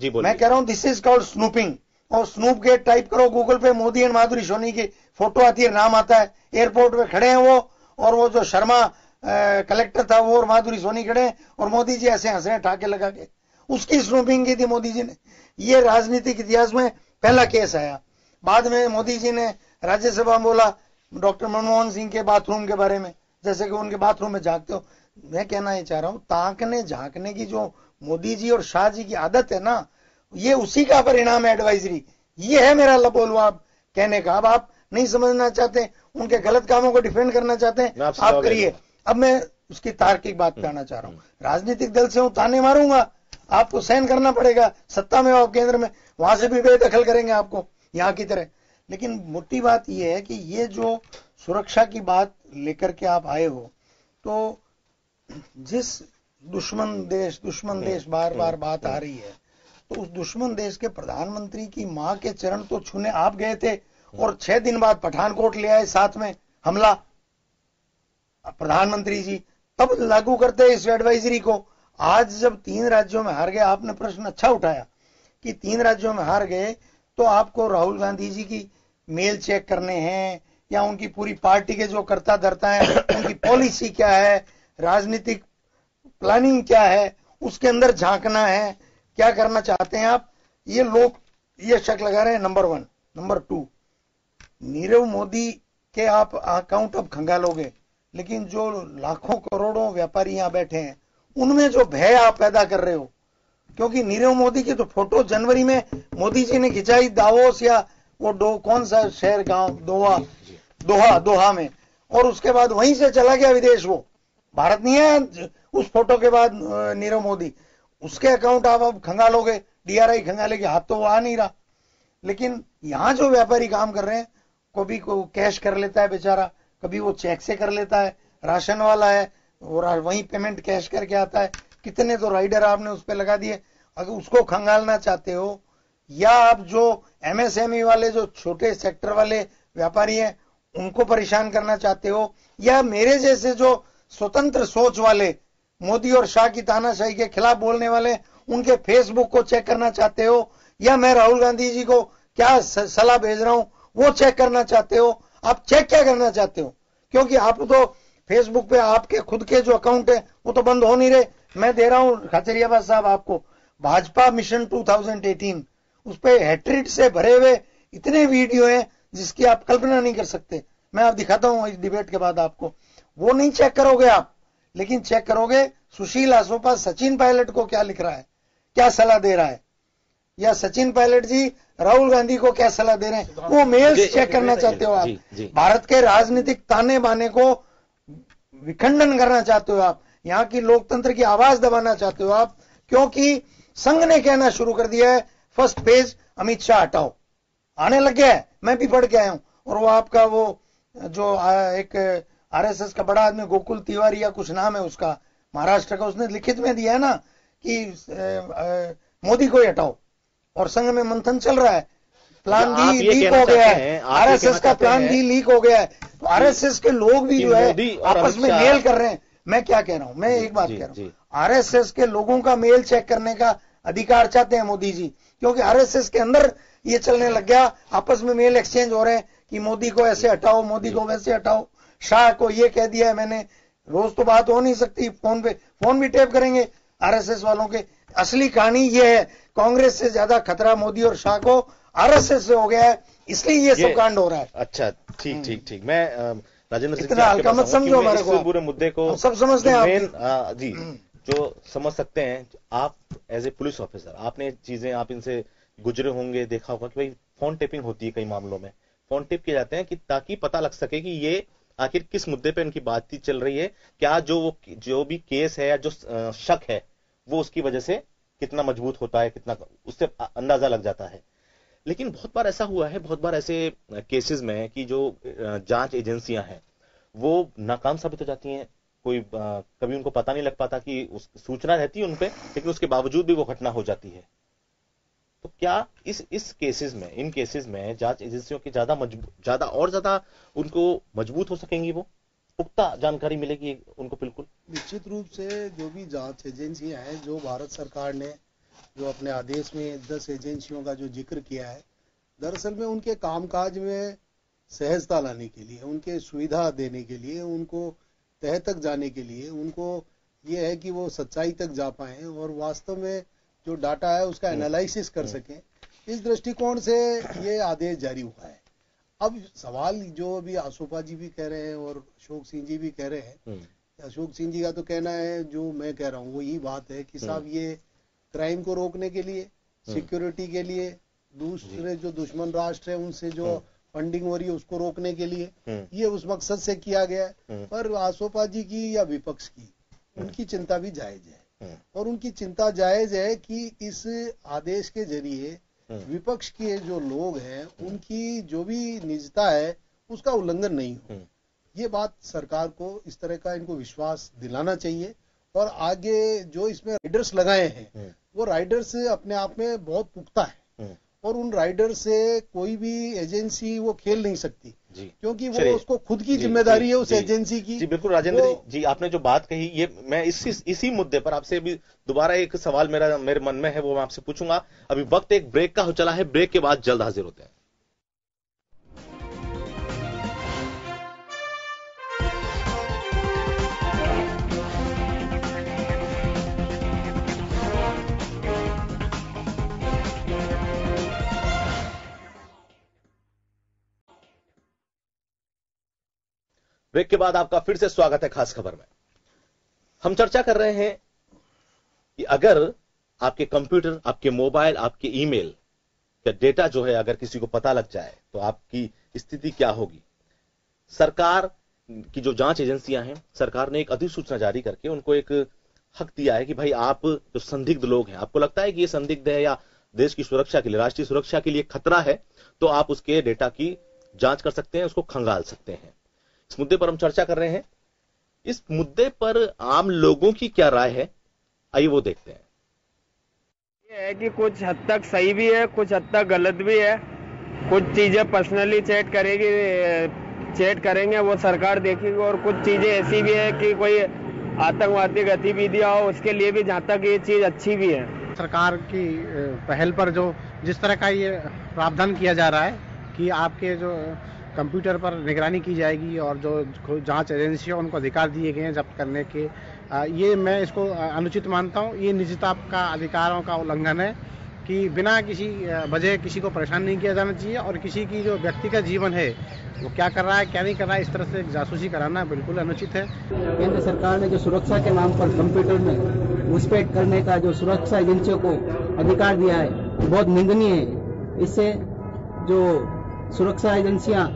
जी बोलिए। मैं कह रहा हूँ दिस इज कॉल्ड स्नूपिंग, और स्नूप गेट टाइप करो गूगल पे, मोदी एंड माधुरी सोनी की फोटो आती है, नाम आता है, एयरपोर्ट पे खड़े हैं वो, और वो जो शर्मा कलेक्टर था वो और माधुरी सोनी खड़े हैं, और मोदी जी ऐसे हंस रहे हैं ठाके लगा के। उसकी स्नूपिंग की थी मोदी जी ने। ये राजनीतिक इतिहास में पहला केस आया। बाद में मोदी जी ने राज्यसभा में बोला डॉक्टर मनमोहन सिंह के बाथरूम के बारे में, जैसे कि उनके बाथरूम में झांकते हो। मैं कहना ये चाह रहा हूं, ताकने झांकने की जो मोदी जी और शाह जी की आदत है ना, ये उसी का परिणाम है एडवाइजरी। ये है मेरा लबोलवा कहने का। अब आप नहीं समझना चाहते, उनके गलत कामों को डिफेंड करना चाहते हैं, आप करिए। अब मैं उसकी तार्किक बात पे आना चाह रहा हूँ। राजनीतिक दल से हूं, ताने मारूंगा, आपको सहन करना पड़ेगा। सत्ता में हो आप, केंद्र में, वहां से भी बेदखल करेंगे आपको यहां की तरह। लेकिन मोटी बात यह है कि ये जो सुरक्षा की बात लेकर के आप आए हो, तो जिस दुश्मन देश बार बार बात आ रही है, तो उस दुश्मन देश के प्रधानमंत्री की मां के चरण तो छूने आप गए थे, और 6 दिन बाद पठानकोट ले आए साथ में हमला प्रधानमंत्री जी, तब लागू करते इस एडवाइजरी को। आज जब 3 राज्यों में हार गए, आपने प्रश्न अच्छा उठाया कि 3 राज्यों में हार गए, तो आपको राहुल गांधी जी की मेल चेक करने हैं, या उनकी पूरी पार्टी के जो करता धरता है, उनकी पॉलिसी क्या है, राजनीतिक प्लानिंग क्या है, उसके अंदर झांकना है। क्या करना चाहते हैं आप? ये लोग ये शक लगा रहे हैं, नंबर 1। नंबर 2, नीरव मोदी के आप अकाउंट अब खंगालोगे, लेकिन जो लाखों करोड़ों व्यापारी यहां बैठे हैं, उनमें जो भय आप पैदा कर रहे हो, क्योंकि नीरव मोदी की तो फोटो जनवरी में मोदी जी ने खिंचाई दावोस, या वो कौन सा शहर, गांव, दोहा में, और उसके बाद वहीं से चला गया विदेश। वो भारत नहीं है उस फोटो के बाद नीरव मोदी। उसके अकाउंट आप अब खंगालोगे, डीआरआई खंगालेगी, हाथ तो वो आ नहीं रहा। लेकिन यहां जो व्यापारी काम कर रहे हैं, कभी को कैश कर लेता है बेचारा, कभी वो चेक से कर लेता है, राशन वाला है और वहीं पेमेंट कैश करके आता है। कितने तो राइडर आपने उस पर लगा दिए। अगर उसको खंगालना चाहते हो, या आप जो एमएसएमई वाले, जो छोटे सेक्टर वाले व्यापारी हैं, उनको परेशान करना चाहते हो, या मेरे जैसे जो स्वतंत्र सोच वाले, मोदी और शाह की तानाशाही के खिलाफ बोलने वाले, उनके फेसबुक को चेक करना चाहते हो, या मैं राहुल गांधी जी को क्या सलाह भेज रहा हूं वो चेक करना चाहते हो? आप चेक क्या करना चाहते हो? क्योंकि आप तो फेसबुक पे आपके खुद के जो अकाउंट है वो तो बंद हो नहीं रहे। मैं दे रहा हूं खाचरियाबाद साहब आपको, भाजपा मिशन 2018, उस पे हैट्रिड से भरे हुए इतने वीडियो हैं जिसकी आप कल्पना नहीं कर सकते। मैं आप दिखाता हूं इस डिबेट के बाद आपको। वो नहीं चेक करोगे आप, लेकिन चेक करोगे सुशील आसोपा सचिन पायलट को क्या लिख रहा है, क्या सलाह दे रहा है, या सचिन पायलट जी राहुल गांधी को क्या सलाह दे रहे हैं। वो मेल्स चेक करना चाहते हो आप। भारत के राजनीतिक ताने बाने को विखंडन करना चाहते हो आप, यहाँ की लोकतंत्र की आवाज दबाना चाहते हो आप, क्योंकि संघ ने कहना शुरू कर दिया है फर्स्ट पेज अमित शाह हटाओ, आने लग गया है। मैं भी पढ़ के आया हूं। और वो आपका वो जो एक आरएसएस का बड़ा आदमी गोकुल तिवारी या कुछ नाम है उसका, महाराष्ट्र का, उसने लिखित में दिया है ना कि मोदी को ही हटाओ, और संघ में मंथन चल रहा है। प्लान डी लीक हो गया है, आरएसएस का प्लान डी लीक हो गया है। तो आरएसएस के लोग भी जो है आपस में मेल कर रहे हैं। मैं क्या कह रहा हूं, मैं एक बात कह रहा हूं, आरएसएस के लोगों का मेल चेक करने का अधिकार चाहते हैं मोदी जी, क्योंकि आरएसएस के अंदर ये चलने लग गया, आपस में मेल एक्सचेंज हो रहे हैं कि मोदी को ऐसे हटाओ, मोदी को वैसे हटाओ, शाह को ये कह दिया है मैंने। रोज तो बात हो नहीं सकती, फोन भी टेप करेंगे आरएसएस वालों के। असली कहानी ये है, कांग्रेस से ज्यादा खतरा मोदी और शाह को आरएसएस से हो गया है, इसलिए ये सब कांड हो रहा है। अच्छा, ठीक। मैं राजेंद्र इतना हल्का मत समझो हमारे को, पूरे मुद्दे को सब समझते हैं जी, जो समझ सकते हैं आप एज ए पुलिस ऑफिसर, आपने चीजें, आप इनसे गुजरे होंगे, देखा होगा कि भाई फोन टेपिंग होती है, कई मामलों में फोन टेप किए जाते हैं कि ताकि पता लग सके कि ये आखिर किस मुद्दे पे इनकी बातचीत चल रही है, क्या जो भी केस है या जो शक है वो उसकी वजह से कितना मजबूत होता है, कितना, उससे अंदाजा लग जाता है। लेकिन बहुत बार ऐसा हुआ है, बहुत बार ऐसे केसेस में कि जो जांच एजेंसियां हैं वो नाकाम साबित हो जाती हैं। कोई कभी उनको पता नहीं लग पाता कि सूचना रहती है उनपे, लेकिन उसके बावजूद भी वो घटना हो जाती है। तो क्या इस केसेस में, इन केसेस में जांच एजेंसियों की ज्यादा उनको मजबूत हो सकेंगी, वो पुख्ता जानकारी मिलेगी उनको? बिल्कुल निश्चित रूप से जो भी जांच एजेंसियां हैं, जो भारत सरकार ने जो अपने आदेश में 10 एजेंसियों का जो जिक्र किया है, दरअसल में उनके कामकाज में सहजता लाने के लिए, उनके सुविधा देने के लिए, उनको तह तक जाने के लिए, उनको ये है कि वो सच्चाई तक जा पाए और वास्तव में जो डाटा है उसका एनालिसिस कर सकें। इस दृष्टिकोण से ये आदेश जारी हुआ है। अब सवाल जो अभी आसोपा जी भी कह रहे हैं और अशोक सिंह जी भी कह रहे हैं, अशोक सिंह जी का तो कहना है, जो मैं कह रहा हूँ वो यही बात है कि साहब ये क्राइम को रोकने के लिए, सिक्योरिटी के लिए, दूसरे जो दुश्मन राष्ट्र है उनसे जो फंडिंग हो रही है उसको रोकने के लिए, ये उस मकसद से किया गया है। पर आसोपा जी की या विपक्ष की, उनकी चिंता भी जायज है, और उनकी चिंता जायज है कि इस आदेश के जरिए विपक्ष के जो लोग हैं उनकी जो भी निजता है उसका उल्लंघन नहीं हो। ये बात सरकार को इस तरह का इनको विश्वास दिलाना चाहिए। और आगे जो इसमें राइडर्स लगाए हैं वो राइडर्स अपने आप में बहुत पुख्ता है, और उन राइडर से कोई भी एजेंसी वो खेल नहीं सकती, क्योंकि वो उसको खुद की जिम्मेदारी है उस एजेंसी की। जी बिल्कुल राजेंद्र जी, आपने जो बात कही, ये मैं इसी मुद्दे पर आपसे भी दोबारा एक सवाल मेरे मन में है, वो मैं आपसे पूछूंगा। अभी वक्त एक ब्रेक का हो चला है, ब्रेक के बाद जल्द हाजिर होते हैं। ब्रेक के बाद आपका फिर से स्वागत है खास खबर में। हम चर्चा कर रहे हैं कि अगर आपके कंप्यूटर, आपके मोबाइल, आपके ईमेल का डेटा जो है अगर किसी को पता लग जाए तो आपकी स्थिति क्या होगी। सरकार की जो जांच एजेंसियां हैं, सरकार ने एक अधिसूचना जारी करके उनको एक हक दिया है कि भाई आप जो संदिग्ध लोग हैं, आपको लगता है कि ये संदिग्ध है या देश की सुरक्षा के लिए, राष्ट्रीय सुरक्षा के लिए खतरा है, तो आप उसके डेटा की जांच कर सकते हैं, उसको खंगाल सकते हैं। इस मुद्दे पर हम चर्चा कर रहे हैं। इस मुद्दे पर आम लोगों की क्या राय है, आइए वो देखते हैं। ये है कि कुछ हद तक सही भी है, कुछ हद तक गलत भी है। कुछ चीजें पर्सनली चेट करेंगे वो सरकार देखेगी, और कुछ चीजें ऐसी भी है कि कोई आतंकवादी गतिविधियां हो उसके लिए भी जहाँ तक ये चीज अच्छी भी है। सरकार की पहल पर जो जिस तरह का ये प्रावधान किया जा रहा है कि आपके जो कंप्यूटर पर निगरानी की जाएगी और जो जांच एजेंसियों उनको अधिकार दिए गए हैं जब्त करने के, ये मैं इसको अनुचित मानता हूँ। ये निजता का अधिकारों का उल्लंघन है कि बिना किसी वजह किसी को परेशान नहीं किया जाना चाहिए, और किसी की जो व्यक्तिगत जीवन है वो क्या कर रहा है क्या नहीं कर रहा है इस तरह से जासूसी कराना बिल्कुल अनुचित है। केंद्र सरकार ने जो सुरक्षा के नाम पर कंप्यूटर में घुसपैठ करने का जो सुरक्षा एजेंसियों को अधिकार दिया है बहुत निंदनीय है। इससे जो सुरक्षा एजेंसियां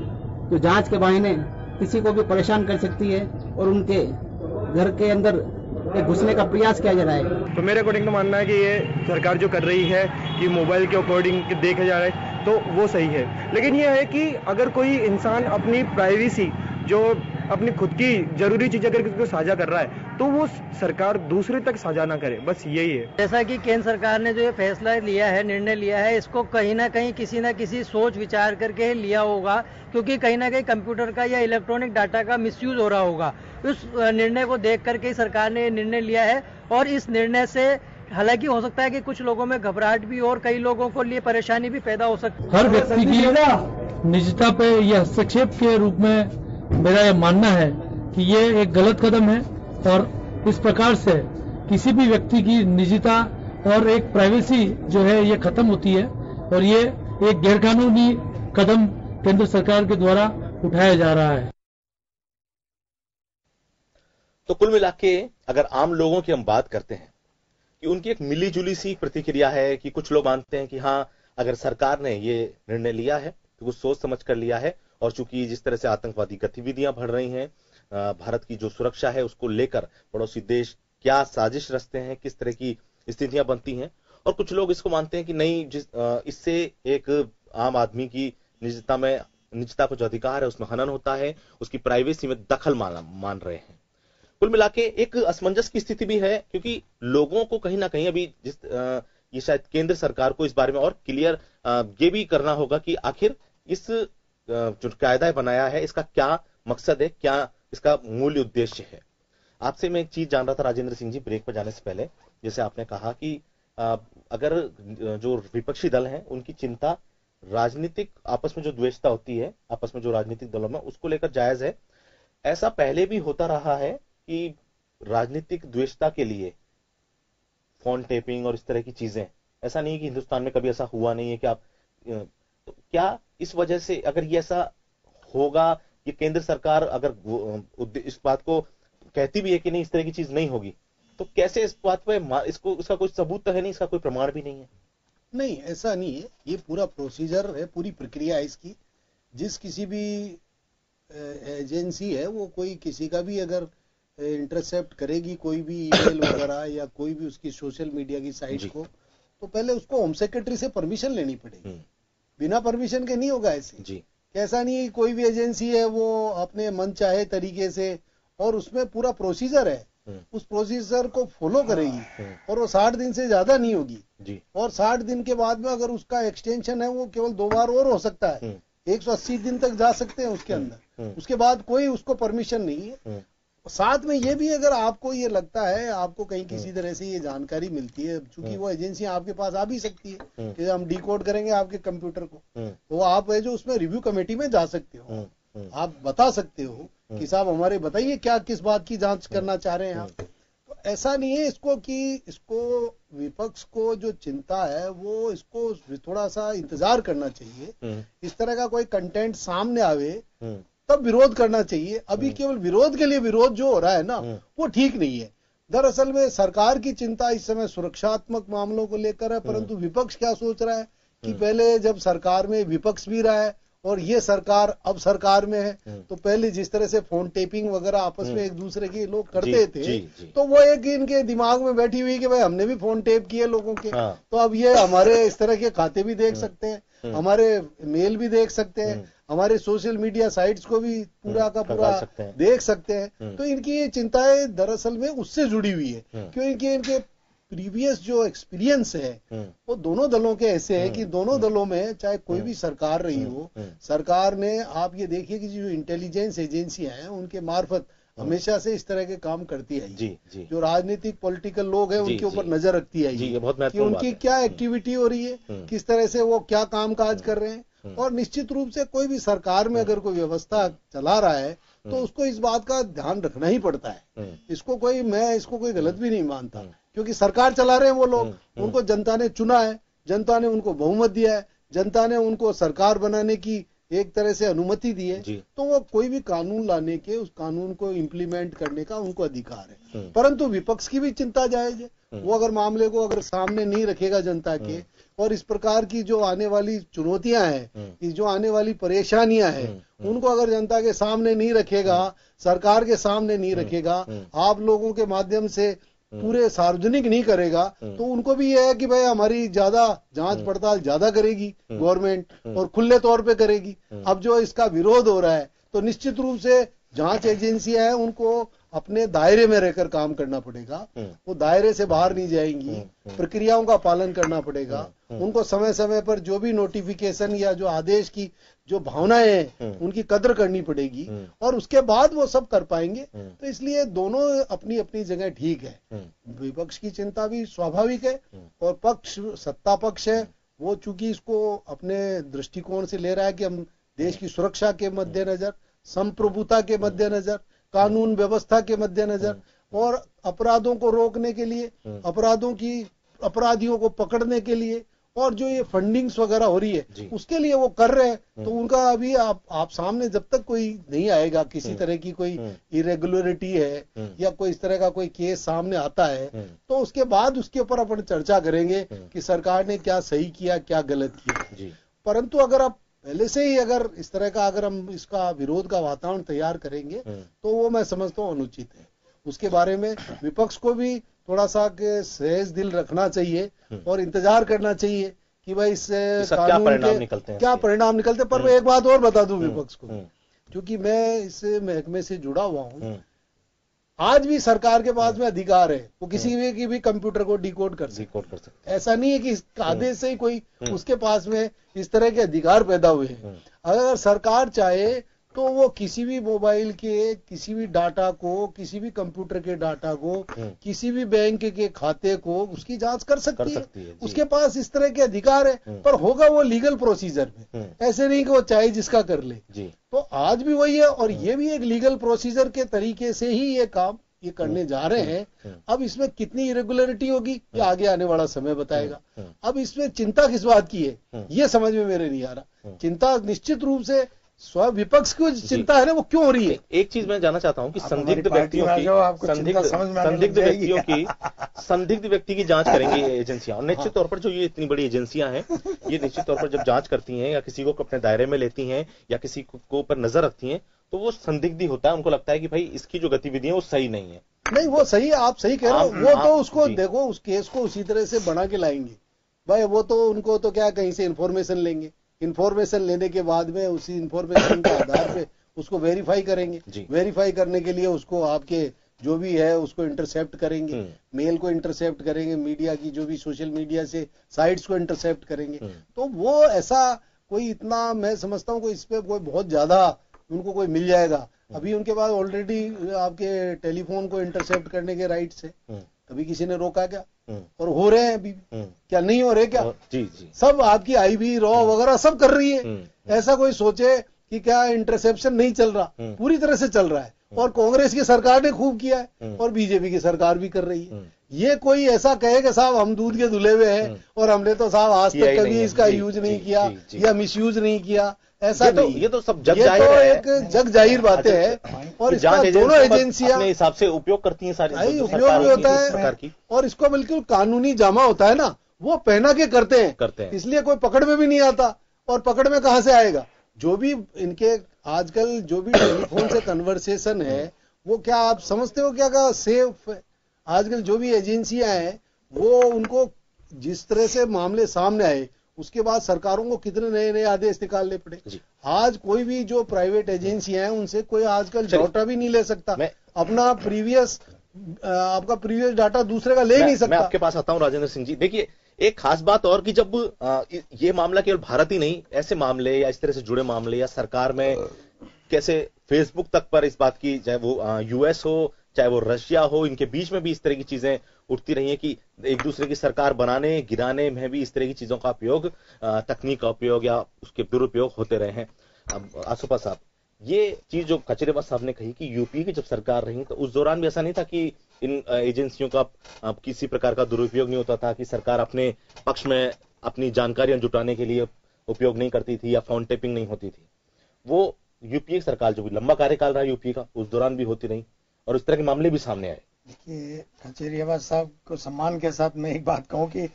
जो जांच के बहाने किसी को भी परेशान कर सकती है और उनके घर के अंदर घुसने का प्रयास किया जा रहा है। तो मेरे अकॉर्डिंग तो मानना है कि ये सरकार जो कर रही है कि मोबाइल के अकॉर्डिंग देखा जा रहा है तो वो सही है। लेकिन ये है कि अगर कोई इंसान अपनी प्राइवेसी, जो अपनी खुद की जरूरी चीजें अगर किसी को साझा कर रहा है तो वो सरकार दूसरे तक साझा ना करे, बस यही है। जैसा कि केंद्र सरकार ने जो ये फैसला लिया है, निर्णय लिया है, इसको कहीं ना कहीं किसी ना किसी सोच विचार करके लिया होगा, क्योंकि कहीं ना कहीं कंप्यूटर का या इलेक्ट्रॉनिक डाटा का मिसयूज हो रहा होगा। उस निर्णय को देख करके सरकार ने निर्णय लिया है, और इस निर्णय से हालांकि हो सकता है कि कुछ लोगों में घबराहट भी और कई लोगों को लिए परेशानी भी पैदा हो सकती है। हर व्यक्ति की निजता पे यह हस्तक्षेप के रूप में मेरा यह मानना है कि ये एक गलत कदम है और इस प्रकार से किसी भी व्यक्ति की निजता और एक प्राइवेसी जो है ये खत्म होती है और ये एक गैरकानूनी कदम केंद्र सरकार के द्वारा उठाया जा रहा है। तो कुल मिला के अगर आम लोगों की हम बात करते हैं कि उनकी एक मिली जुली सी प्रतिक्रिया है कि कुछ लोग मानते हैं कि हाँ, अगर सरकार ने ये निर्णय लिया है तो कुछ सोच समझ कर लिया है, और चूंकि जिस तरह से आतंकवादी गतिविधियां बढ़ रही हैं, भारत की जो सुरक्षा है उसको लेकर पड़ोसी देश क्या साजिश रचते हैं, किस तरह की स्थितियां बनती हैं, और कुछ लोग इसको मानते हैं कि नहीं, इससे एक आम आदमी की निजता को जो अधिकार है उसमें हनन होता है, उसकी प्राइवेसी में दखल मान रहे हैं। कुल मिला के एक असमंजस की स्थिति भी है, क्योंकि लोगों को कहीं ना कहीं अभी ये शायद केंद्र सरकार को इस बारे में और क्लियर ये भी करना होगा कि आखिर इस जो कायदा बनाया है इसका क्या मकसद है, क्या इसका मूल उद्देश्य है। आपसे मैं एक चीज जान रहा था राजेंद्र सिंह जी, ब्रेक पर जाने से पहले, जैसे आपने कहा कि अगर जो विपक्षी दल हैं उनकी चिंता राजनीतिक आपस में जो द्वेषता होती है आपस में जो राजनीतिक दलों में, उसको लेकर जायज है। ऐसा पहले भी होता रहा है कि राजनीतिक द्वेषता के लिए फोन टेपिंग और इस तरह की चीजें, ऐसा नहीं कि हिंदुस्तान में कभी ऐसा हुआ नहीं है कि आप तो क्या इस वजह से अगर ये ऐसा होगा, ये केंद्र सरकार अगर इस बात को कहती भी है कि नहीं इस तरह की चीज नहीं होगी, तो कैसे इस बात पे इसका कोई सबूत तो है नहीं, इसका कोई प्रमाण भी नहीं है? नहीं, ऐसा नहीं है, ये पूरा प्रोसीजर है, पूरी प्रक्रिया है इसकी। जिस किसी भी एजेंसी है वो कोई किसी का भी अगर इंटरसेप्ट करेगी कोई भी ईमेल वगैरह या कोई भी उसकी सोशल मीडिया की साइट को, तो पहले उसको होम सेक्रेटरी से परमिशन लेनी पड़ेगी। बिना परमिशन के नहीं होगा ऐसे जी। ऐसा नहीं है कोई भी एजेंसी है वो अपने मन चाहे तरीके से, और उसमें पूरा प्रोसीजर है, उस प्रोसीजर को फॉलो करेगी और वो 60 दिन से ज्यादा नहीं होगी जी। और 60 दिन के बाद में अगर उसका एक्सटेंशन है वो केवल 2 बार और हो सकता है, 180 दिन तक जा सकते हैं उसके अंदर, उसके बाद कोई उसको परमिशन नहीं है। साथ में ये भी अगर आपको ये लगता है, आपको कहीं किसी तरह से ये जानकारी मिलती है, चूंकि वो एजेंसियां आपके पास आ भी सकती है कि हम डिकोड करेंगे आपके कंप्यूटर को, तो आप है जो उसमें रिव्यू कमेटी में जा सकते हो, आप बता सकते हो कि साहब हमारे बताइए क्या किस बात की जांच करना चाह रहे हैं आप। तो ऐसा नहीं है इसको कि इसको विपक्ष को जो चिंता है वो इसको थोड़ा सा इंतजार करना चाहिए, इस तरह का कोई कंटेंट सामने आवे तब विरोध करना चाहिए। अभी केवल विरोध के लिए विरोध जो हो रहा है ना वो ठीक नहीं है। दरअसल में सरकार की चिंता इस समय सुरक्षात्मक मामलों को लेकर है, परंतु विपक्ष क्या सोच रहा है कि पहले जब सरकार में विपक्ष भी रहा है और ये सरकार अब सरकार में है, तो पहले जिस तरह से फोन टेपिंग वगैरह आपस में एक दूसरे के लोग करते थे, तो वो एक इनके दिमाग में बैठी हुई कि भाई हमने भी फोन टेप किए लोगों के, तो अब ये हमारे इस तरह के खाते भी देख सकते हैं, हमारे मेल भी देख सकते हैं, हमारे सोशल मीडिया साइट्स को भी पूरा का पूरा देख सकते हैं। तो इनकी ये चिंताएं दरअसल में उससे जुड़ी हुई है, क्योंकि इनके प्रीवियस जो एक्सपीरियंस है वो दोनों दलों के ऐसे हैं कि दोनों दलों में चाहे कोई भी सरकार रही हो, सरकार ने आप ये देखिए कि जो इंटेलिजेंस एजेंसियां हैं उनके मार्फत हमेशा से इस तरह के काम करती है जी। जो राजनीतिक पॉलिटिकल लोग हैं उनके ऊपर नजर रखती है कि उनकी क्या एक्टिविटी हो रही है, किस तरह से वो क्या काम काज कर रहे हैं। और निश्चित रूप से कोई भी सरकार में अगर कोई व्यवस्था चला रहा है तो उसको इस बात का ध्यान रखना ही पड़ता है। मैं इसको कोई गलत भी नहीं मानता, क्योंकि सरकार चला रहे हैं वो लोग, उनको जनता ने चुना है, जनता ने उनको बहुमत दिया है, जनता ने उनको सरकार बनाने की एक तरह से अनुमति दी है, तो वो कोई भी कानून लाने के उस कानून को इम्प्लीमेंट करने का उनको अधिकार है। परंतु विपक्ष की भी चिंता जायज है, वो अगर मामले को अगर सामने नहीं रखेगा जनता के, और इस प्रकार की जो आने वाली चुनौतियां हैं, जो आने वाली परेशानियां हैं, उनको अगर जनता के सामने नहीं रखेगा, सरकार के सामने नहीं रखेगा, आप लोगों के माध्यम से पूरे सार्वजनिक नहीं करेगा, तो उनको भी यह है कि भाई हमारी ज्यादा जांच पड़ताल ज्यादा करेगी गवर्नमेंट और खुले तौर पे करेगी। अब जो इसका विरोध हो रहा है तो निश्चित रूप से जांच एजेंसियां हैं उनको अपने दायरे में रहकर काम करना पड़ेगा, वो दायरे से बाहर नहीं जाएंगी, प्रक्रियाओं का पालन करना पड़ेगा, उनको समय समय पर जो भी नोटिफिकेशन या जो आदेश की जो भावनाएं हैं उनकी कदर करनी पड़ेगी और उसके बाद वो सब कर पाएंगे। तो इसलिए दोनों अपनी अपनी जगह ठीक है। विपक्ष की चिंता भी स्वाभाविक है और पक्ष सत्ता पक्ष है वो चूंकि इसको अपने दृष्टिकोण से ले रहा है कि हम देश की सुरक्षा के मद्देनजर, संप्रभुता के मद्देनजर, कानून व्यवस्था के मद्देनजर और अपराधों को रोकने के लिए, अपराधियों को पकड़ने के लिए और जो ये फंडिंग्स वगैरह हो रही है उसके लिए वो कर रहे हैं। तो उनका अभी आप सामने जब तक कोई नहीं आएगा, किसी तरह की कोई इरेगुलरिटी है या कोई इस तरह का कोई केस सामने आता है तो उसके बाद उसके ऊपर अपन चर्चा करेंगे कि सरकार ने क्या सही किया, क्या गलत किया। परंतु अगर आप पहले से ही अगर इस तरह का अगर हम इसका विरोध का वातावरण तैयार करेंगे तो वो मैं समझता हूँ अनुचित है। उसके बारे में विपक्ष को भी थोड़ा सा सहज दिल रखना चाहिए और इंतजार करना चाहिए कि भाई इससे कानून के क्या परिणाम निकलते। पर मैं एक बात और बता दूं विपक्ष को, क्योंकि मैं इस महकमे से जुड़ा हुआ हूं, आज भी सरकार के पास में अधिकार है, वो किसी भी की कंप्यूटर को डिकोड कर सकते। ऐसा नहीं है कि इस आदेश से ही कोई उसके पास में इस तरह के अधिकार पैदा हुए हैं। अगर सरकार चाहे तो वो किसी भी मोबाइल के किसी भी डाटा को, किसी भी कंप्यूटर के डाटा को, किसी भी बैंक के खाते को उसकी जांच कर सकती है। उसके पास इस तरह के अधिकार है, पर होगा वो लीगल प्रोसीजर में, ऐसे नहीं कि वो चाहे जिसका कर ले। तो आज भी वही है और ये भी एक लीगल प्रोसीजर के तरीके से ही ये काम ये करने जा रहे हैं। अब इसमें कितनी इरेगुलरिटी होगी ये आगे आने वाला समय बताएगा। अब इसमें चिंता किस बात की है ये समझ में मेरे नहीं आ रहा। चिंता निश्चित रूप से विपक्ष की चिंता है ना, वो क्यों हो रही है। एक चीज मैं जानना चाहता हूँ कि संदिग्ध संदिग्ध व्यक्ति की जांच करेंगी एजेंसियां, और निश्चित तौर पर जो ये इतनी बड़ी एजेंसियां हैं ये निश्चित तौर पर जब जांच करती हैं या किसी को अपने दायरे में लेती हैं या किसी को ऊपर नजर रखती हैं तो वो संदिग्ध ही होता है। उनको लगता है कि भाई इसकी जो गतिविधियां वो सही नहीं है। नहीं वो सही, आप सही कह रहे हो। वो तो उसको देखो उस केस को उसी तरह से बना के लाएंगे भाई। वो तो उनको तो क्या कहीं से इन्फॉर्मेशन लेंगे, इन्फॉर्मेशन लेने के बाद में उसी इन्फॉर्मेशन के आधार पे उसको वेरीफाई करेंगे। वेरीफाई करने के लिए उसको आपके जो भी है उसको इंटरसेप्ट करेंगे, मेल को इंटरसेप्ट करेंगे, मीडिया की जो भी सोशल मीडिया से साइट्स को इंटरसेप्ट करेंगे। तो वो ऐसा कोई इतना मैं समझता हूँ कोई इस पे कोई बहुत ज्यादा उनको कोई मिल जाएगा। अभी उनके पास ऑलरेडी आपके टेलीफोन को इंटरसेप्ट करने के राइट्स है, कभी किसी ने रोका क्या? और हो रहे हैं अभी क्या नहीं हो रहे क्या? जी। सब आपकी आईबी रॉ वगैरह सब कर रही है। ऐसा कोई सोचे कि क्या इंटरसेप्शन नहीं चल रहा, पूरी तरह से चल रहा है। और कांग्रेस की सरकार ने खूब किया है और बीजेपी की सरकार भी कर रही है। ये कोई ऐसा कहे कि साहब हम दूध के धुले हुए हैं और हमने तो साहब आज तक कभी इसका यूज नहीं किया या मिसयूज नहीं किया, ऐसा नहीं। ये तो सब जग जाहिर है, एक जग जाहिर बातें हैं। और इसका दोनों एजेंसियां अपने हिसाब से उपयोग करती हैं सारी, उपयोग भी होता है और इसको बिल्कुल कानूनी जामा होता है ना, वो पहना के करते हैं। इसलिए कोई पकड़ में भी नहीं आता। और पकड़ में कहां से आएगा? जो भी इनके आजकल जो भी टेलीफोन से कन्वर्सेशन है वो क्या आप समझते हो क्या सेफ है? आजकल जो भी एजेंसियां हैं वो उनको जिस तरह से मामले सामने आए उसके बाद सरकारों को कितने नए नए आदेश निकालने पड़े। आज कोई भी जो प्राइवेट एजेंसियां हैं उनसे कोई आजकल डाटा भी नहीं ले सकता। अपना आपका प्रीवियस डाटा दूसरे का ले नहीं सकता। मैं आपके पास आता हूं राजेंद्र सिंह जी। देखिए एक खास बात और कि जब ये मामला केवल भारत ही नहीं, ऐसे मामले या इस तरह से जुड़े मामले या सरकार में कैसे फेसबुक तक पर इस बात की, चाहे वो यूएस हो चाहे वो रशिया हो, इनके बीच में भी इस तरह की चीजें उठती रही हैं कि एक दूसरे की सरकार बनाने गिराने में भी इस तरह की चीजों का उपयोग, तकनीक का उपयोग या उसके दुरुपयोग होते रहे हैं। आसुपा साहब, ये चीज जो कचरेबा साहब ने कही कि यूपी की जब सरकार रही तो उस दौरान भी ऐसा नहीं था कि इन एजेंसियों का किसी प्रकार का दुरुपयोग नहीं होता था, कि सरकार अपने पक्ष में अपनी जानकारियां जुटाने के लिए उपयोग नहीं करती थी या फोन टेपिंग नहीं होती थी। वो यूपीए की सरकार जो भी लंबा कार्यकाल रहा यूपी का उस दौरान भी होती रही और इस तरह के मामले भी सामने आए। देखिए कचेरिया साहब को सम्मान के साथ मैं एक बात कहूं कि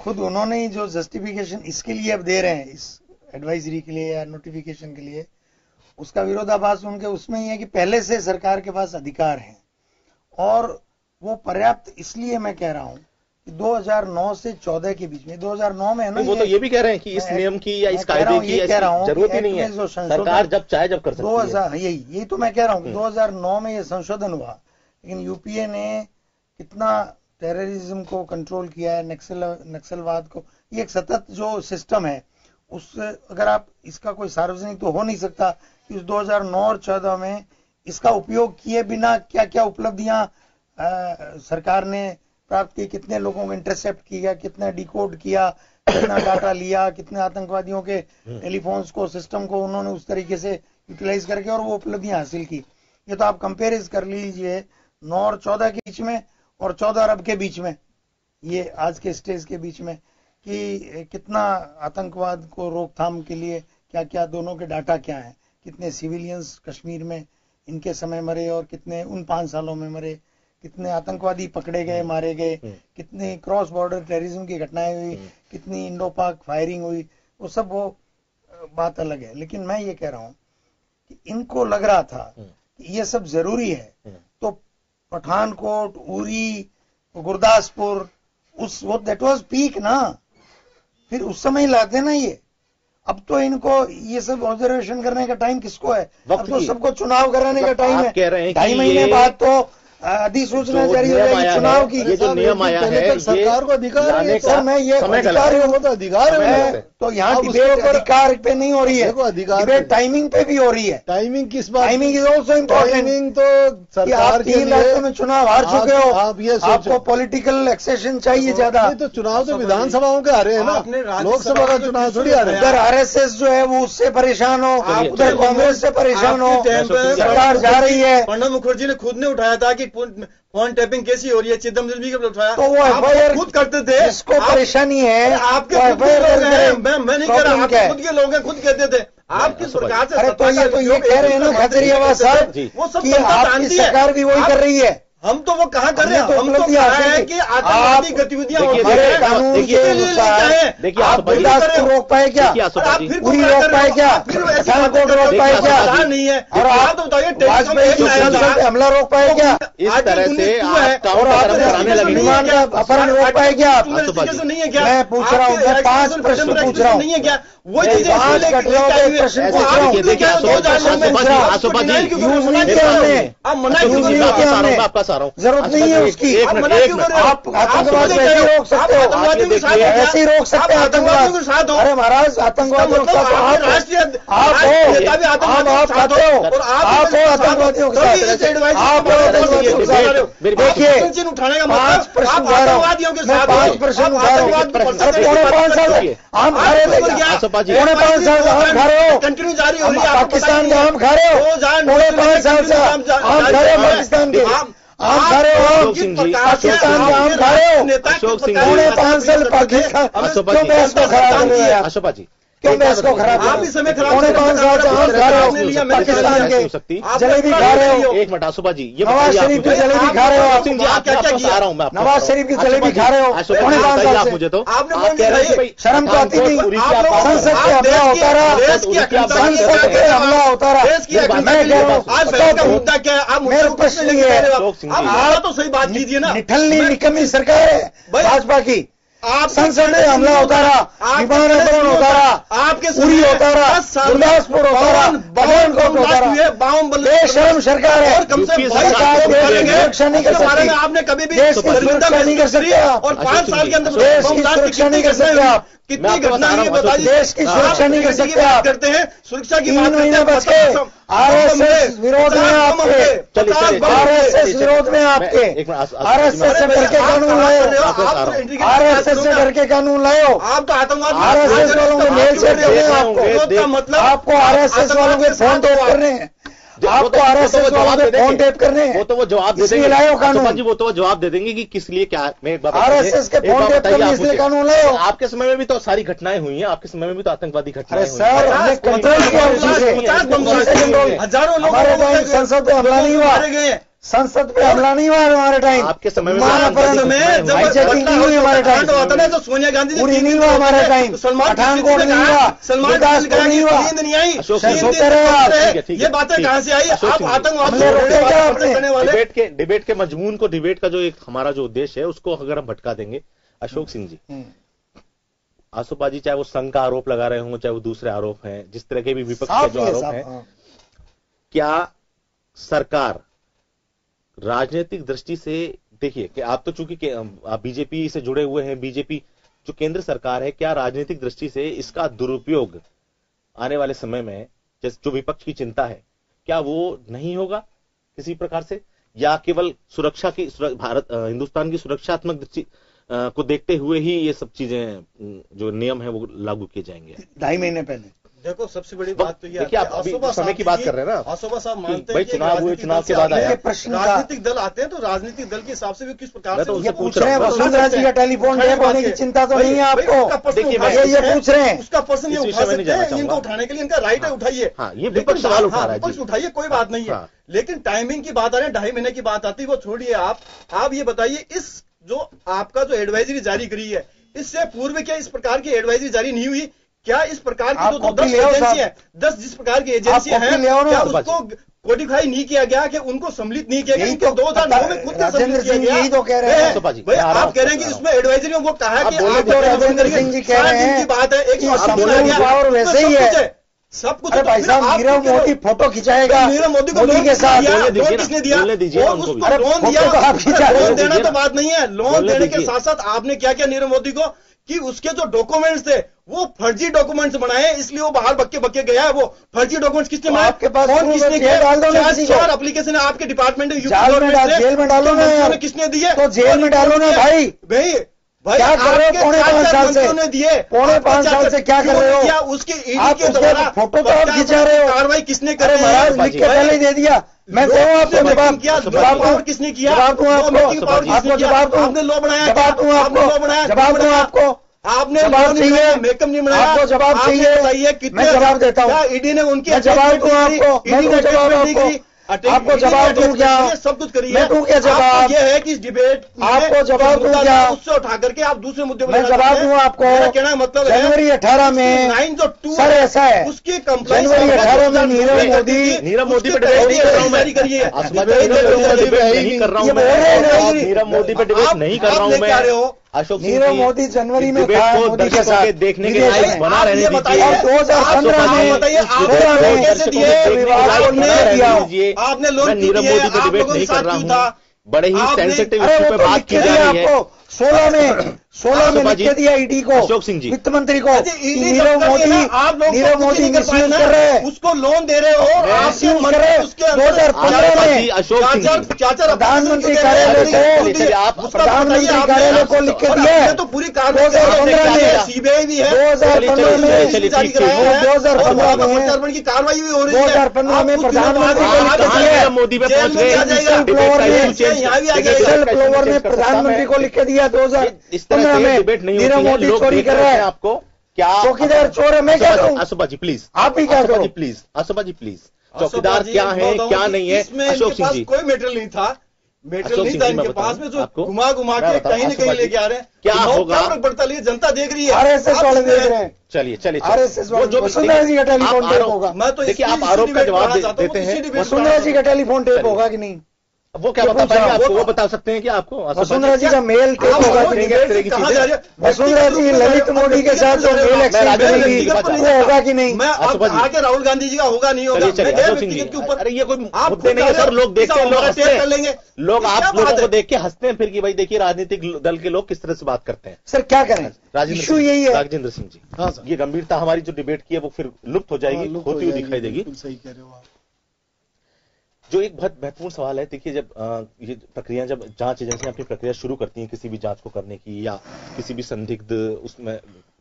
खुद उन्होंने ही जो जस्टिफिकेशन इसके लिए अब दे रहे हैं, इस एडवाइजरी के लिए या नोटिफिकेशन के लिए, उसका विरोधाभास उनके उसमें ही है कि पहले से सरकार के पास अधिकार है और वो पर्याप्त इसलिए मैं कह रहा हूं कि 2009 से 14 के बीच में, 2009 में है ना, वो तो ये भी कह रहे हैं कि इस नियम की या इस कायदे की जरूरत ही नहीं है, सरकार जब चाहे जब कर सकती है। यही तो मैं कह रहा हूं कि 2009 में ये संशोधन हुआ लेकिन यूपीए ने कितना टेररिज्म को कंट्रोल किया है, नक्सलवाद को। ये एक सतत जो सिस्टम है, उस अगर आप इसका कोई सार्वजनिक तो हो नहीं सकता कि उस 2009 और 14 में इसका उपयोग किए बिना क्या क्या उपलब्धियां सरकार ने प्राप्त की, कितने लोगों को इंटरसेप्ट किया, कितना डिकोड किया, कितना डाटा लिया, कितने आतंकवादियों के टेलीफोन्स को, सिस्टम को उन्होंने उस तरीके से यूटिलाइज करके और वो उपलब्धियां हासिल की। ये तो आप कंपेरिज कर लीजिए 9 और 14 के बीच में और 14 अरब के बीच में, ये आज के स्टेज के बीच में, कि कितना आतंकवाद को रोकथाम के लिए क्या क्या दोनों के डाटा क्या है, कितने सिविलियंस कश्मीर में इनके समय मरे और कितने उन 5 सालों में मरे, कितने आतंकवादी पकड़े गए, मारे गए, कितनी क्रॉस बॉर्डर टेररिज्म की घटनाएं हुई, कितनी इंडो पाक फायरिंग हुई, वो सब वो बात अलग है। लेकिन मैं ये कह रहा हूं कि इनको लग रहा था कि ये सब जरूरी है, तो पठानकोट, उरी, गुरदासपुर, उस वो दैट वाज पीक ना, फिर उस समय ही लाते ना ये। अब तो इनको ये सब ऑब्जर्वेशन करने का टाइम किसको है? अब तो सबको चुनाव कराने का टाइम है। 2.5 महीने बाद तो अधिसूचना जारी हो जाएगी चुनाव की। ये जो नियम आया है, सरकार को अधिकार है सर, मैं ये अधिकार है, तो यहाँ डिबेट अधिकार पे नहीं हो रही है, डिबेट टाइमिंग पे भी हो रही है। टाइमिंग किस बात? Timing is also important. Timing तो सरकार के 3 राज्यों में चुनाव हार चुके हो, आप ये आपको पॉलिटिकल एक्सेशन चाहिए ज्यादा। तो चुनाव तो विधानसभाओं के आ रहे हैं ना, लोकसभा का चुनाव थोड़ी आ रहे हैं। उधर आरएसएस जो है वो उससे परेशान हो, उधर कांग्रेस से परेशान हो, सरकार जा रही है। प्रणब मुखर्जी ने खुद ने उठाया था कि फोन टैपिंग कैसी हो रही है, चिदम्बरम भी उठाया, तो वो एफआईआर खुद करते थे। इसको परेशानी है, आपके खुद के लोग हैं, मैं नहीं कह रहा, आपके खुद के लोग हैं, खुद कहते थे आपकी सरकार से। अरे तो ये कह रहे हैं ना खजरियावास साहब कि आपकी सरकार भी वही कर रही है। हम तो वो कहाँ कर रहे हैं, हम तो कह रहे हैं कि आतंकवादी गतिविधियां कानून के अनुसार आप गुरदासपुर रोक पाए क्या? पूरी रोक पाए क्या? पठानकोट रोक पाए क्या? नहीं है। और आप वाजपेयी की संसद पे हमला रोक पाए क्या? इस तरह से और आप विमान का अपहरण रोक पाए क्या? नहीं है क्या? मैं पूछ रहा हूँ, मैं 5 प्रश्न पूछ रहा हूँ, नहीं है क्या? वो चीजें 5 कटरियों के प्रश्न पूछ रहा हूँ। जरूरत नहीं है उसकी। आप आतंकवाद वैसे रोक सकते हो, ऐसे ही रोक सकते हैं आतंकवाद। अरे महाराज आतंकवादियों के साथ आप हो, आप खाते हो, आप हो आतंकवादियों के साथ, आप हो आतंकवादियों के साथ। देखिए 5 प्रश्न उठा रहा हूँ, मैं 5 प्रश्न उठा रहा हूँ। 5.5 साल आम खा रहे थे, 5.5 साल से आम खा रहे हो, कंटिन्यू जारी हो रही है। पाकिस्तान का आम खा रहे हो, 5.5 साल से आम खा रहे हो, पाकिस्तान के आम खा रहे हो, पाकिस्तान का आम खा रहे हो, 5.5 साल पाकिस्तान। क्यों बहस को खराब कर रहे हैं अशोका जी? क्यों बहस को खराब? आप इस समय खराब 5.5 साल से आम खा रहे हो, पाकिस्तान के जलेबी खा रहे हो। एक मिनट अशोका जी, ये नवाज शरीफ की जलेबी खा रहे हो आप, आ रहा हूँ मैं, नवाज शरीफ की जलेबी खा रहे हो 5.5 साल से। मुझे तो शर्म तो आती नहीं। संसद पे हमला होता रहा, संसद पे हमला होता रहा। मैं कह रहा हूँ मुद्दा क्या है? आप मेरा प्रश्न ये है, आप तो सही बात कीजिए ना। निठल्ली निकम्मी सरकार है भाजपा की। आप संसद में हमला होता रहा, विमान अपहरण होता रहा, आपके उरी होता रहा, गुरदासपुर होता रहा, पठानकोट होता रहा। बेशर्म सरकार है, सरकार देश की सुरक्षा नहीं कर सकती, आपने कभी भी देश की सुरक्षा नहीं कर सकते आप, और 5 साल के अंदर देश की सुरक्षा नहीं कर सकते आप, कितनी घटनाएं बताइए। देश की सुरक्षा नहीं कर सकते आप। करते हैं सुरक्षा की 3 महीने बच के आरएसएस विरोध में आपके, आरएसएस विरोध में आपके, आरएसएस से डर के कानून लाए हो, आरएसएस से डर के कानून लाए हो। आप तो आतंकवाद आरएसएस वालों को मेल चेक करने हैं आपको, मतलब आपको आरएसएस वालों के फोन टेप करने हैं, आपको आरएसएस वालों के फोन टेप करने हैं। वो तो वो जवाब दे देंगे, वो तो वो जवाब दे देंगे कि किस लिए क्या। मैं आरएसएस के फोन टेप करने इसलिए कानून लाए हो। आपके समय में भी तो सारी घटनाएं हुई हैं, आपके समय में भी तो आतंकवादी घटनाएं हुई। सर हमने कंट्रोल किया उसी से, हजारों लोग हमारे टाइम संसद पे हमला नहीं हुआ, संसद पे हमला नहीं हुआ हमारे टाइम। आपके समय में हाईजैकिंग नहीं हुई हमारे टाइम, तो सोनिया गांधी पूरी नहीं हुआ हमारे टाइम, पठानकोट नहीं हुआ, गुरदासपुर नहीं हुआ, नहीं आई। सोते रहे आप। ये बातें कहाँ से आई? आप आतंकवाद डिबेट के मजमून को, डिबेट का जो एक हमारा जो उद्देश्य है उसको अगर हम भटका देंगे। अशोक सिंह जी, आसोपा जी चाहे वो संघ का आरोप लगा रहे हों, चाहे वो दूसरे आरोप हैं, जिस तरह के भी विपक्ष के जो आरोप हैं, क्या सरकार राजनीतिक दृष्टि से देखिए कि आप तो चूंकि आप बीजेपी से जुड़े हुए हैं, बीजेपी जो केंद्र सरकार है, क्या राजनीतिक दृष्टि से इसका दुरुपयोग आने वाले समय में जो विपक्ष की चिंता है, क्या वो नहीं होगा किसी प्रकार से, या केवल सुरक्षा की भारत हिंदुस्तान की सुरक्षात्मक दृष्टि को देखते हुए ही ये सब चीजें जो नियम है वो लागू किए जाएंगे? 2.5 महीने पहले देखो, सबसे बड़ी बात तो ये देखिए, आप अभी समय की बात कर रहे हैं ना, आसोबा साहब मानते हैं कि चुनाव हुए, चुनाव के बाद आया राजनीतिक दल आते हैं तो राजनीतिक दल के हिसाब से भी किस प्रकार से ये पूछ रहे हैं वसुंधरा जी का टेलीफोन टैप होने की चिंता तो नहीं है आपको? ये पूछ रहे हैं, उसका प्रश्न ये उठा सकते हैं, इनको उठाने के लिए इनका राइट है, उठाइए। ये विपक्ष सवाल उठा रहा है, विपक्ष उठाइए, कोई बात नहीं है, लेकिन टाइमिंग की बात आ रही है, 2.5 महीने की बात आती है, वो छोड़िए। आप ये बताइए, इस जो आपका जो एडवाइजरी जारी करी है, इससे पूर्व क्या इस प्रकार की एडवाइजरी जारी नहीं हुई? क्या इस प्रकार की जो 10 एजेंसी है, 10 जिस प्रकार की एजेंसी है, क्या उसको कोडिफाई नहीं किया गया, कि उनको सम्मिलित नहीं किया गया? 2009 में खुद का सम्मिलित किया गया। यही तो कह रहे हैं भाई, आप कह रहे हैं कि इसमें एडवाइजरी में वो कहा कि राजेंद्र सिंह जी कह रहे हैं की बात है, 180 वैसे ही है सब कुछ। भाई साहब, नीरव मोदी फोटो खिंचाएगा नीरव मोदी को मोदी के साथ, लोन किसने दिया? लोन दिया, लोन देना तो बात नहीं है, लोन देने के साथ साथ आपने क्या किया नीरव मोदी को, कि उसके जो डॉक्यूमेंट्स थे वो फर्जी डॉक्यूमेंट्स बनाए, इसलिए वो बाहर बक्के गया है। वो फर्जी डॉक्यूमेंट्स किसने बनाए? आपके पास कौन किसने किया? 4 एप्लीकेशन आपके डिपार्टमेंट में, जेल में डालो ना, किसने दिए? तो जेल में डालो ना भाई। क्या कर रहे हो? पौने 5 साल से दिए, पौने 5 साल से क्या कर रहे हो? क्या उसके ईडी के द्वारा फोटो तो आप खिंचा रहे हो? कार्रवाई किसने करे? महाराज लिख के पहले ही दे दिया। मैं दूं आपको जवाब, किसने किया? जवाब दूं आपको, जवाब दूं, आपने लॉ बनाया, जवाब दूं आपको, जवाब दूं आपको, आपने जवाब चाहिए, मेकअप नहीं बनाया, आपको जवाब चाहिए, कितने मैं जवाब देता हूँ। ईडी ने उनकी जवाब दूं आपको, मैं जवाब आपको जवाब दूं क्या? सब कुछ करिए, मैं दूं क्या जवाब? ये है कि इस डिबेट आपको जवाब दूं क्या? उससे उठा करके आप दूसरे मुद्दे मैं जवाब दूं आपको? कहना मतलब है जनवरी 18 में 9 जो 2 सर ऐसा है, उसकी कंप्लेंट जनवरी 18 में नीरव मोदी पे डिबेट करिए। नहीं कर रहा हूँ मैं, नीरव मोदी पे डिबेट नहीं कर रहा हूँ मैं। अशोक नीरव मोदी जनवरी में था मोदी के साथ देखने के लायक बना रहने दीजिए। 2015 में आपने लोन नीरव मोदी पे डिबेट नहीं कर रहा हूँ, बड़े ही सेंसिटिव इश्यू पे बात की जा रही है। 16 में लिख के दिया ईडी को, अशोक सिंह जी, वित्त मंत्री को, नीरव मोदी मिसयूज कर रहे हैं, उसको लोन दे रहे हो, मिसयूज कर रहे हैं। 2015 में अशोक प्रधानमंत्री कार्यालय को लिख के दिया, तो पूरी कार्रवाई 2015 में सीबीआई भी है, 2015 में 2015 की कार्रवाई भी हो रही है, 2015 में प्रधानमंत्री को लिख के दिया, मोदी पे पहुंच गए, फ्लोवर में प्रधानमंत्री को लिख के दिया 2015 में। डिबेट नहीं नीरव मोदी चोरी कर रहा है, आपको क्या चौकीदार चोर है? मैं क्या करूं? आसोबा जी प्लीज, आप भी क्या करो प्लीज, आसोबा जी प्लीज, चौकीदार क्या है क्या नहीं है? अशोक सिंह जी, कोई मेटेरियल नहीं था, मेटेरियल नहीं था इनके पास में, जो घुमा के कहीं न कहीं लेके आ रहे हैं। क्या होगा? फर्क पड़ता है, जनता देख रही है, आरएसएस वाले देख रहे हैं। चलिए आरएसएस वसुंधरा जी का टेलीफोन टेप होगा। मैं तो देखिए, आप आरोप का जवाब देते हैं, वसुंधरा जी का टेलीफोन टेप होगा कि नहीं? वो क्या बता पाएंगे आपको? वो बता सकते हैं कि आपको वसुंधरा जी का मेल टेप होगा कि नहीं? वसुंधरा जी ललित मोदी के साथ जो मेल एक्सचेंज करेगी वो होगा कि नहीं? मैं आगे राहुल गांधी जी का होगा नहीं होगा? के ऊपर अरे ये कोई मुद्दे नहीं है सर, लोग देखते हैं, लोग हंसते हैं, लोग आप लोगों को देख के हंसते हैं फिर कि भाई देखिए राजनीतिक दल के लोग किस तरह से बात करते हैं। सर क्या करें, इशू यही है। राजेंद्र सिंह जी, ये गंभीरता हमारी जो डिबेट की है वो फिर लुप्त हो जाएगी, होती हुई दिखाई देगी। सही कह रहे हो आप। जो एक बहुत महत्वपूर्ण सवाल है, देखिए जब ये प्रक्रिया, जब जांच एजेंसियां अपनी प्रक्रिया शुरू करती हैं किसी भी जांच को करने की, या किसी भी संदिग्ध, उसमें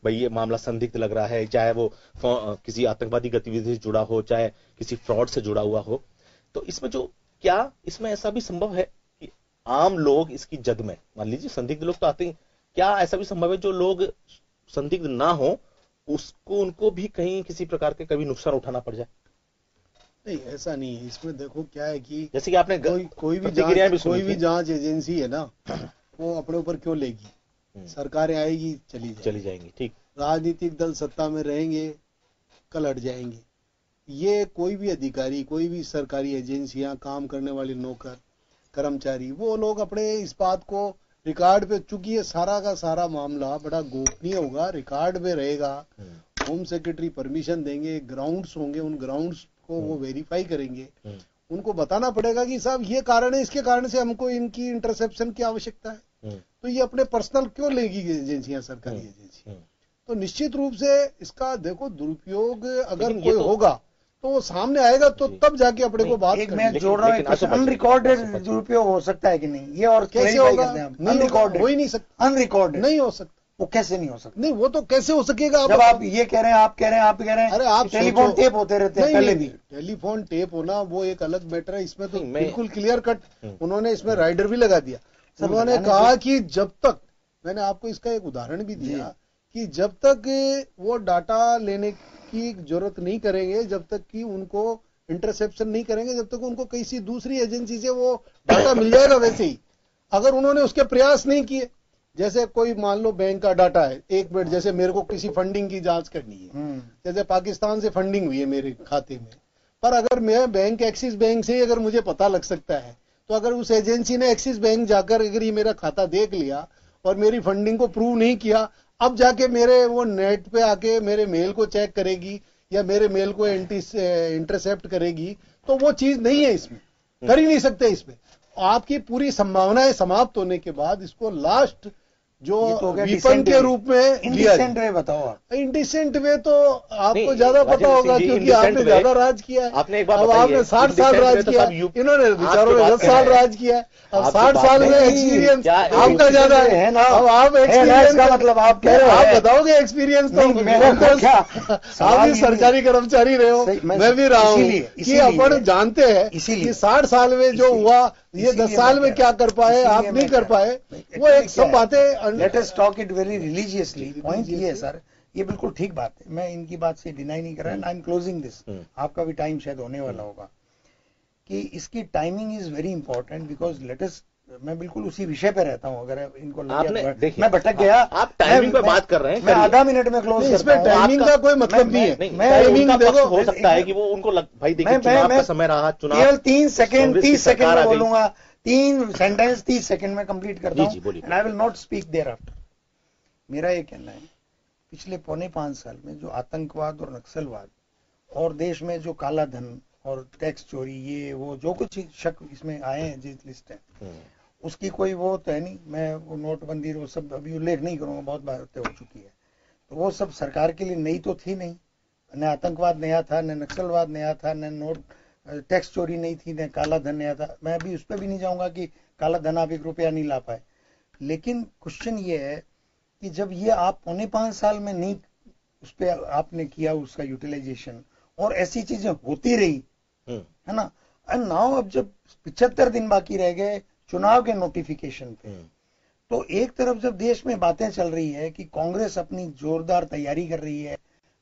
भाई ये मामला संदिग्ध लग रहा है, चाहे वो किसी आतंकवादी गतिविधि से जुड़ा हो, चाहे किसी फ्रॉड से जुड़ा हुआ हो, तो इसमें क्या इसमें ऐसा भी संभव है कि आम लोग इसकी जद में, मान लीजिए संदिग्ध लोग तो आते हैं, क्या ऐसा भी संभव है जो लोग संदिग्ध ना हो उनको भी कहीं किसी प्रकार के कभी नुकसान उठाना पड़ जाए? नहीं, ऐसा नहीं है। इसमें देखो क्या है कि जैसे कि आपने कोई भी जांच एजेंसी है ना, वो अपने ऊपर क्यों लेगी? सरकारें आएगी चली जाएंगी, ठीक, राजनीतिक दल सत्ता में रहेंगे, कल हट जाएंगे। ये कोई भी अधिकारी, कोई भी सरकारी एजेंसियां, काम करने वाले नौकर कर्मचारी, वो लोग अपने इस बात को रिकॉर्ड पे, चूंकि ये सारा का सारा मामला बड़ा गोपनीय होगा, रिकॉर्ड में रहेगा, होम सेक्रेटरी परमिशन देंगे, ग्राउंड्स होंगे, उन ग्राउंड्स को वो वेरीफाई करेंगे, उनको बताना पड़ेगा कि साहब ये कारण है, इसके कारण से हमको इनकी इंटरसेप्शन की आवश्यकता है। तो ये अपने पर्सनल क्यों लेगी एजेंसियां, सरकारी एजेंसी? तो निश्चित रूप से इसका देखो दुरुपयोग अगर कोई होगा तो वो सामने आएगा, तो तब जाके अपने को बात एक मैं जोड़ रहा हूँ, अनरिकॉर्डेड दुरुपयोग हो सकता है कि नहीं, ये और कैसे होगा? अनरिकॉर्डेड हो ही नहीं सकता, अनरिकॉर्डेड नहीं हो सकता। वो कैसे नहीं हो सकता? नहीं, वो तो कैसे हो सकेगा जब आप ये कह रहे हैं, आप कह रहे हैं, आप कह रहे हैं, अरे आप टेलीफोन टेप होते रहते हैं पहले भी। टेलीफोन टेप होना वो एक अलग मैटर है, इसमें तो बिल्कुल क्लियर कट उन्होंने इसमें राइडर भी लगा दिया। उन्होंने कहा कि जब तक, मैंने आपको इसका एक उदाहरण भी दिया कि जब तक वो डाटा लेने की जरूरत नहीं करेंगे, जब तक कि उनको इंटरसेप्शन नहीं करेंगे, जब तक उनको किसी दूसरी एजेंसी से वो डाटा मिल जाएगा। वैसे ही अगर उन्होंने उसके प्रयास नहीं किए, जैसे कोई मान लो बैंक का डाटा है, एक मिनट, जैसे मेरे को किसी फंडिंग की जांच करनी है, जैसे पाकिस्तान से फंडिंग हुई है मेरे खाते में, पर अगर मैं बैंक एक्सिस बैंक से अगर मुझे पता लग सकता है, तो अगर उस एजेंसी ने एक्सिस बैंक जाकर अगर ये मेरा खाता देख लिया और मेरी फंडिंग को प्रूव नहीं किया, अब जाके मेरे वो नेट पे आके मेरे मेल को चेक करेगी या मेरे मेल को इंटरसेप्ट करेगी, तो वो चीज नहीं है, इसमें कर ही नहीं सकते। इसमें आपकी पूरी संभावनाएं समाप्त होने के बाद इसको लास्ट जो वीपन के रूप में इंडिसेंट वे बताओ आप। इंडिसेंट वे तो आपको ज्यादा पता होगा, क्योंकि आपने ज्यादा राज किया है। आपने एक बात अब आपने 60 साल राज किया, इन्होंने विचारों ने 10 साल राज किया है। अब 60 साल में एक्सपीरियंस आपका ज्यादा है ना। अब आप एक्सपीरियंस का मतलब आप कह रहे हो, आप बताओगे एक्सपीरियंस तो आप भी सरकारी कर्मचारी रहे हो, मैं भी रहा हूँ, कि अपन जानते हैं कि 60 साल में जो हुआ ये 10 साल में क्या कर पाए, आप नहीं कर पाए, वो एक सब बातें। Let us talk it very religiously. Point ये है सर, ये बिल्कुल ठीक बात है, मैं इनकी बात से डिनाई नहीं कर रहा। आई एम क्लोजिंग दिस, आपका भी टाइम शायद होने वाला होगा, कि इसकी timing is very important because let us, मैं बिल्कुल उसी विषय पे रहता हूँ। अगर इनको मैं भटक गया, आप टाइमिंग पे बात कर रहे हैं, मैं आधा मिनट में क्लोज करता हूँ। टाइमिंग का कोई मतलब नहीं है। टाइमिंग देखो, हो सकता है कि वो उनको भाई देखिए चुनाव का समय रहा, चुनाव केवल 3 सेकंड 30 सेकंड में बोलूंगा, 3 सेंटेंस 30 सेकंड में कंप्लीट करता हूँ, and I will not speak their after. मेरा ये कहना है, पिछले 4.5 साल में जो आतंकवाद और नक्सलवाद और देश में जो काला धन और टैक्स चोरी, ये वो जो कुछ शक इसमें आए हैं, जिस लिस्ट है, उसकी कोई वो तो है नहीं। मैं वो नोटबंदी वो सब अभी उल्लेख नहीं करूंगा, बहुत बातें हो चुकी है। तो वो सब सरकार के लिए नई तो थी नहीं, न आतंकवाद नया था, न नक्सलवाद नया था, न नोट टैक्स चोरी नहीं थी, न काला धन नया था। मैं अभी उस पर भी नहीं जाऊंगा कि काला धन आप 1 रुपया नहीं ला पाए, लेकिन क्वेश्चन ये है कि जब ये आप 4.5 साल में नहीं उस पर आपने किया उसका यूटिलाइजेशन, और ऐसी चीजें होती रही है ना, एंड नाउ अब जब 75 दिन बाकी रह गए चुनाव के नोटिफिकेशन पे, तो एक तरफ जब देश में बातें चल रही है कि कांग्रेस अपनी जोरदार तैयारी कर रही है,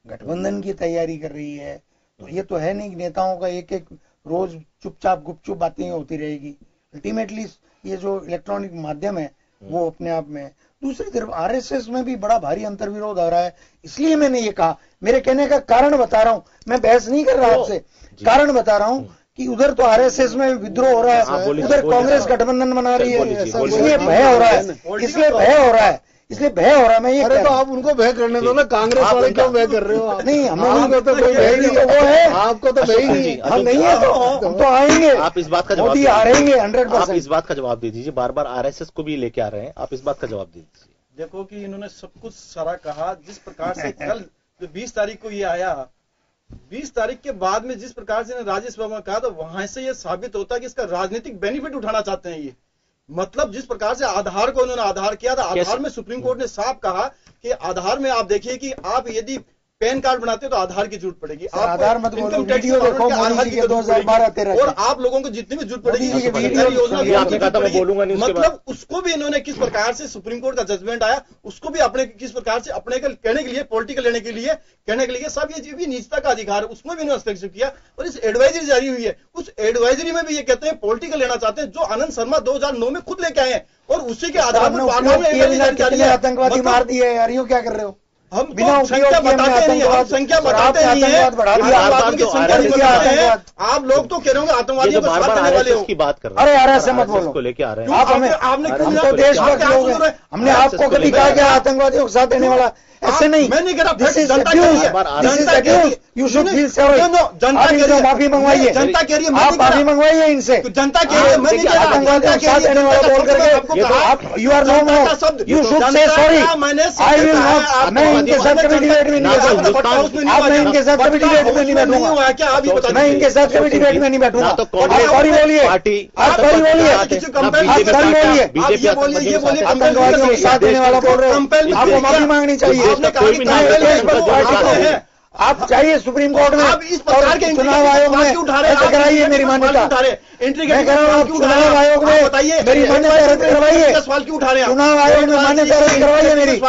गठबंधन की तैयारी कर रही है, तो ये तो है नहीं कि नेताओं का एक एक रोज चुपचाप गुपचुप बातें होती रहेगी। अल्टीमेटली ये जो इलेक्ट्रॉनिक माध्यम है वो अपने आप में। दूसरी तरफ आरएसएस में भी बड़ा भारी अंतर्विरोध आ रहा है, इसलिए मैंने ये कहा, मेरे कहने का कारण बता रहा हूं, मैं बहस नहीं कर रहा आपसे, कारण बता रहा हूं कि उधर तो आरएसएस में विद्रोह हो रहा है, उधर कांग्रेस गठबंधन बना रही है, इसलिए भय हो रहा है, इसलिए भय हो रहा है, इसलिए भय हो रहा है। मैं ये अरे तो आप उनको भय करने दो ना, कांग्रेस वाले क्यों भय कर रहे हो आप? नहीं, हमें तो कोई भय नहीं, वो है, आपको तो भय नहीं, हम नहीं है तो हम तो आएंगे। आप इस बात का जवाब मोदी आ रहेंगे 100%। आप इस बात का जवाब दे दीजिए, बार बार आरएसएस को भी लेके आ रहे हैं, आप इस बात का जवाब दे दीजिए। देखो कि इन्होंने सब कुछ सारा कहा, जिस प्रकार से कल जो 20 तारीख को ये आया, 20 तारीख के बाद में जिस प्रकार से राज्यसभा में कहा, तो वहां से ये साबित होता है कि इसका राजनीतिक बेनिफिट उठाना चाहते हैं ये। मतलब जिस प्रकार से आधार को उन्होंने आधार किया था, आधार में सुप्रीम कोर्ट ने साफ कहा कि आधार में आप देखिए कि आप यदि पैन कार्ड बनाते हो तो आधार की जरूरत पड़ेगी, आधार मत बोलो, वीडियो देखो मोदी जी के 2012-13 और आप लोगों को जितनी भी जरूरत पड़ेगी बोलूंगा। मतलब उसको भी इन्होंने किस प्रकार से सुप्रीम कोर्ट का जजमेंट आया, उसको भी अपने किस प्रकार से अपने कहने के लिए, पॉलिटिकल लेने के लिए, कहने के लिए सब ये भी निजता का अधिकार है, उसमें भी इन्होंने हस्तक्षेप किया। और इस एडवाइजरी जारी हुई है, उस एडवाइजरी में भी ये कहते हैं पॉलिटिकल लेना चाहते हैं, जो आनंद शर्मा 2009 में खुद लेके आए हैं, और उसी के आधार पर आतंकवादी मार दिए यार, यूं क्या कर रहे हो? हम बिना उपयोग संख्या बताते नहीं, हम संख्या बताते नहीं है, आतंकवाद की संख्या नहीं बताते हैं। आप लोग तो कह रहे होंगे आतंकवादियों को साथ देने वाले हो की बात कर रहे हैं। अरे आरएसएस मत बोलो, को लेके आ रहे हैं आप हमें, हम तो देशभक्त लोग हैं, हमने आपको कभी कहा कि आतंकवादियों को साथ देने वाला, ऐसे नहीं। मैं नहीं कह रहा, यू शुड फील सॉरी। जनता के लिए माफी मंगवाइए, जनता के लिए आप माफी मंगवाइए इनसे। जनता के लिए मैं नहीं कह रहा, आतंकवादियों को साथ देने वाला बोल करके आप you are no more, you should say sorry. I will not, मैं इनके साथ कभी डिबेट में नहीं बैठूंगा, मैं इनके साथ कभी डिबेट में नहीं बैठूंगा, मैं इनके साथ कभी डिबेट में नहीं बैठूंगा। आप सॉरी बोलिए, आप सॉरी बोलिए, आप सॉरी बोलिए, ये बोलिए आतंकवादियों को साथ देने वाला बोल रहे हो, आपको माफी मांगनी चाहिए। आप चाहिए सुप्रीम कोर्ट में और चुनाव आयोग में ऐसे कराइए मेरी मान्यता। मैं कह रहा हूँ चुनाव आयोग में मेरी मान्यता रद्द करवाइए, चुनाव आयोग में मान्यता रद्द करवाइए मेरी।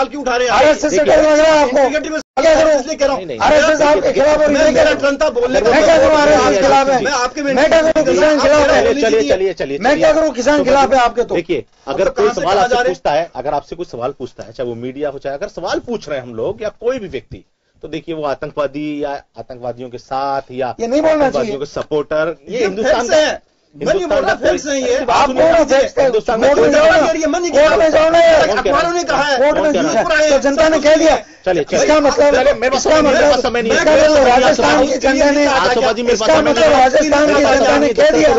आरएसएस से डर लग रहा है आपको, क्या करूँ? आरएसएस आपके खिलाफ है, मैं क्या करूँ? आरएसएस खिलाफ है, मैं क्या करूँ? किसान खिलाफ है, चलिए मैं क्या करूँ? किसान खिलाफ है आपके। तो देखिए, अगर कोई सवाल आपसे पूछता है, अगर आपसे कोई सवाल पूछता है, चाहे वो मीडिया हो, चाहे अगर सवाल पूछ रहे हैं हम लोग या कोई भी व्यक्ति, तो देखिए वो आतंकवादी या आतंकवादियों के साथ या ये नहीं बोलना चाहिए, आतंकवादियों के सपोर्टर, ये हिंदुस्तान का है। हिंदुस्तान का फैक्स नहीं है, आप हिंदुस्तान में जाओ ना यार, अखबारों ने कहा है, कोर्ट में तो जनता ने कह दिया। चलिए इसका मतलब राजस्थान की जनता ने, इसका मतलब राजस्थान की जनता ने कह दिया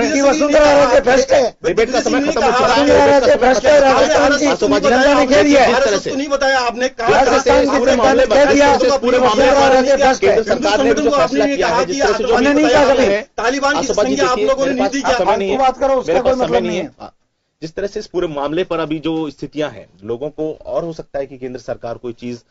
कि वसुंधरा राजे भ्रष्ट है, डिबेट का समय खत्म हो चुका है, वसुंधरा राजे भ्रष्ट है, राजस्थान की जनता ने कह दिया। नहीं बताया आपने, राजस्थान की जनता ने कह दिया पूरे मामले राजे भ्रष्ट है। सरकार ने जो फैसला किया है, जिस तरह से जो मैंने नहीं कहा कभी तालिबान की संख्या आप लोगों ने नहीं दी, क्या बात करो, उसका कोई मतलब नहीं है। जिस तरह से इस पूरे मामले पर अभी जो स्थितियां हैं, लोगों को और हो सकता है कि केंद्र सरकार कोई चीज,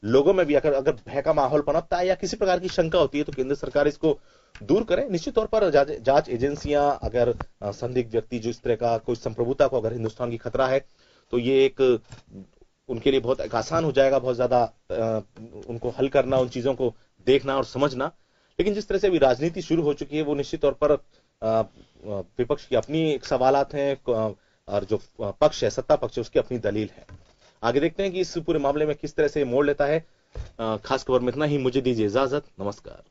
लोगों में भी अगर भय का माहौल पनपता है या किसी प्रकार की शंका होती है, तो केंद्र सरकार इसको दूर करे। निश्चित तौर पर जांच एजेंसियां, अगर संदिग्ध व्यक्ति जो इस तरह का कोई संप्रभुता को अगर हिंदुस्तान की खतरा है, तो ये एक उनके लिए बहुत आसान हो जाएगा, बहुत ज्यादा उनको हल करना, उन चीजों को देखना और समझना। लेकिन जिस तरह से अभी राजनीति शुरू हो चुकी है, वो निश्चित तौर पर विपक्ष की अपनी सवालात हैं और जो पक्ष है, सत्ता पक्ष है, उसकी अपनी दलील है। आगे देखते हैं कि इस पूरे मामले में किस तरह से मोड़ लेता है। खास खबर में इतना ही, मुझे दीजिए इजाजत, नमस्कार।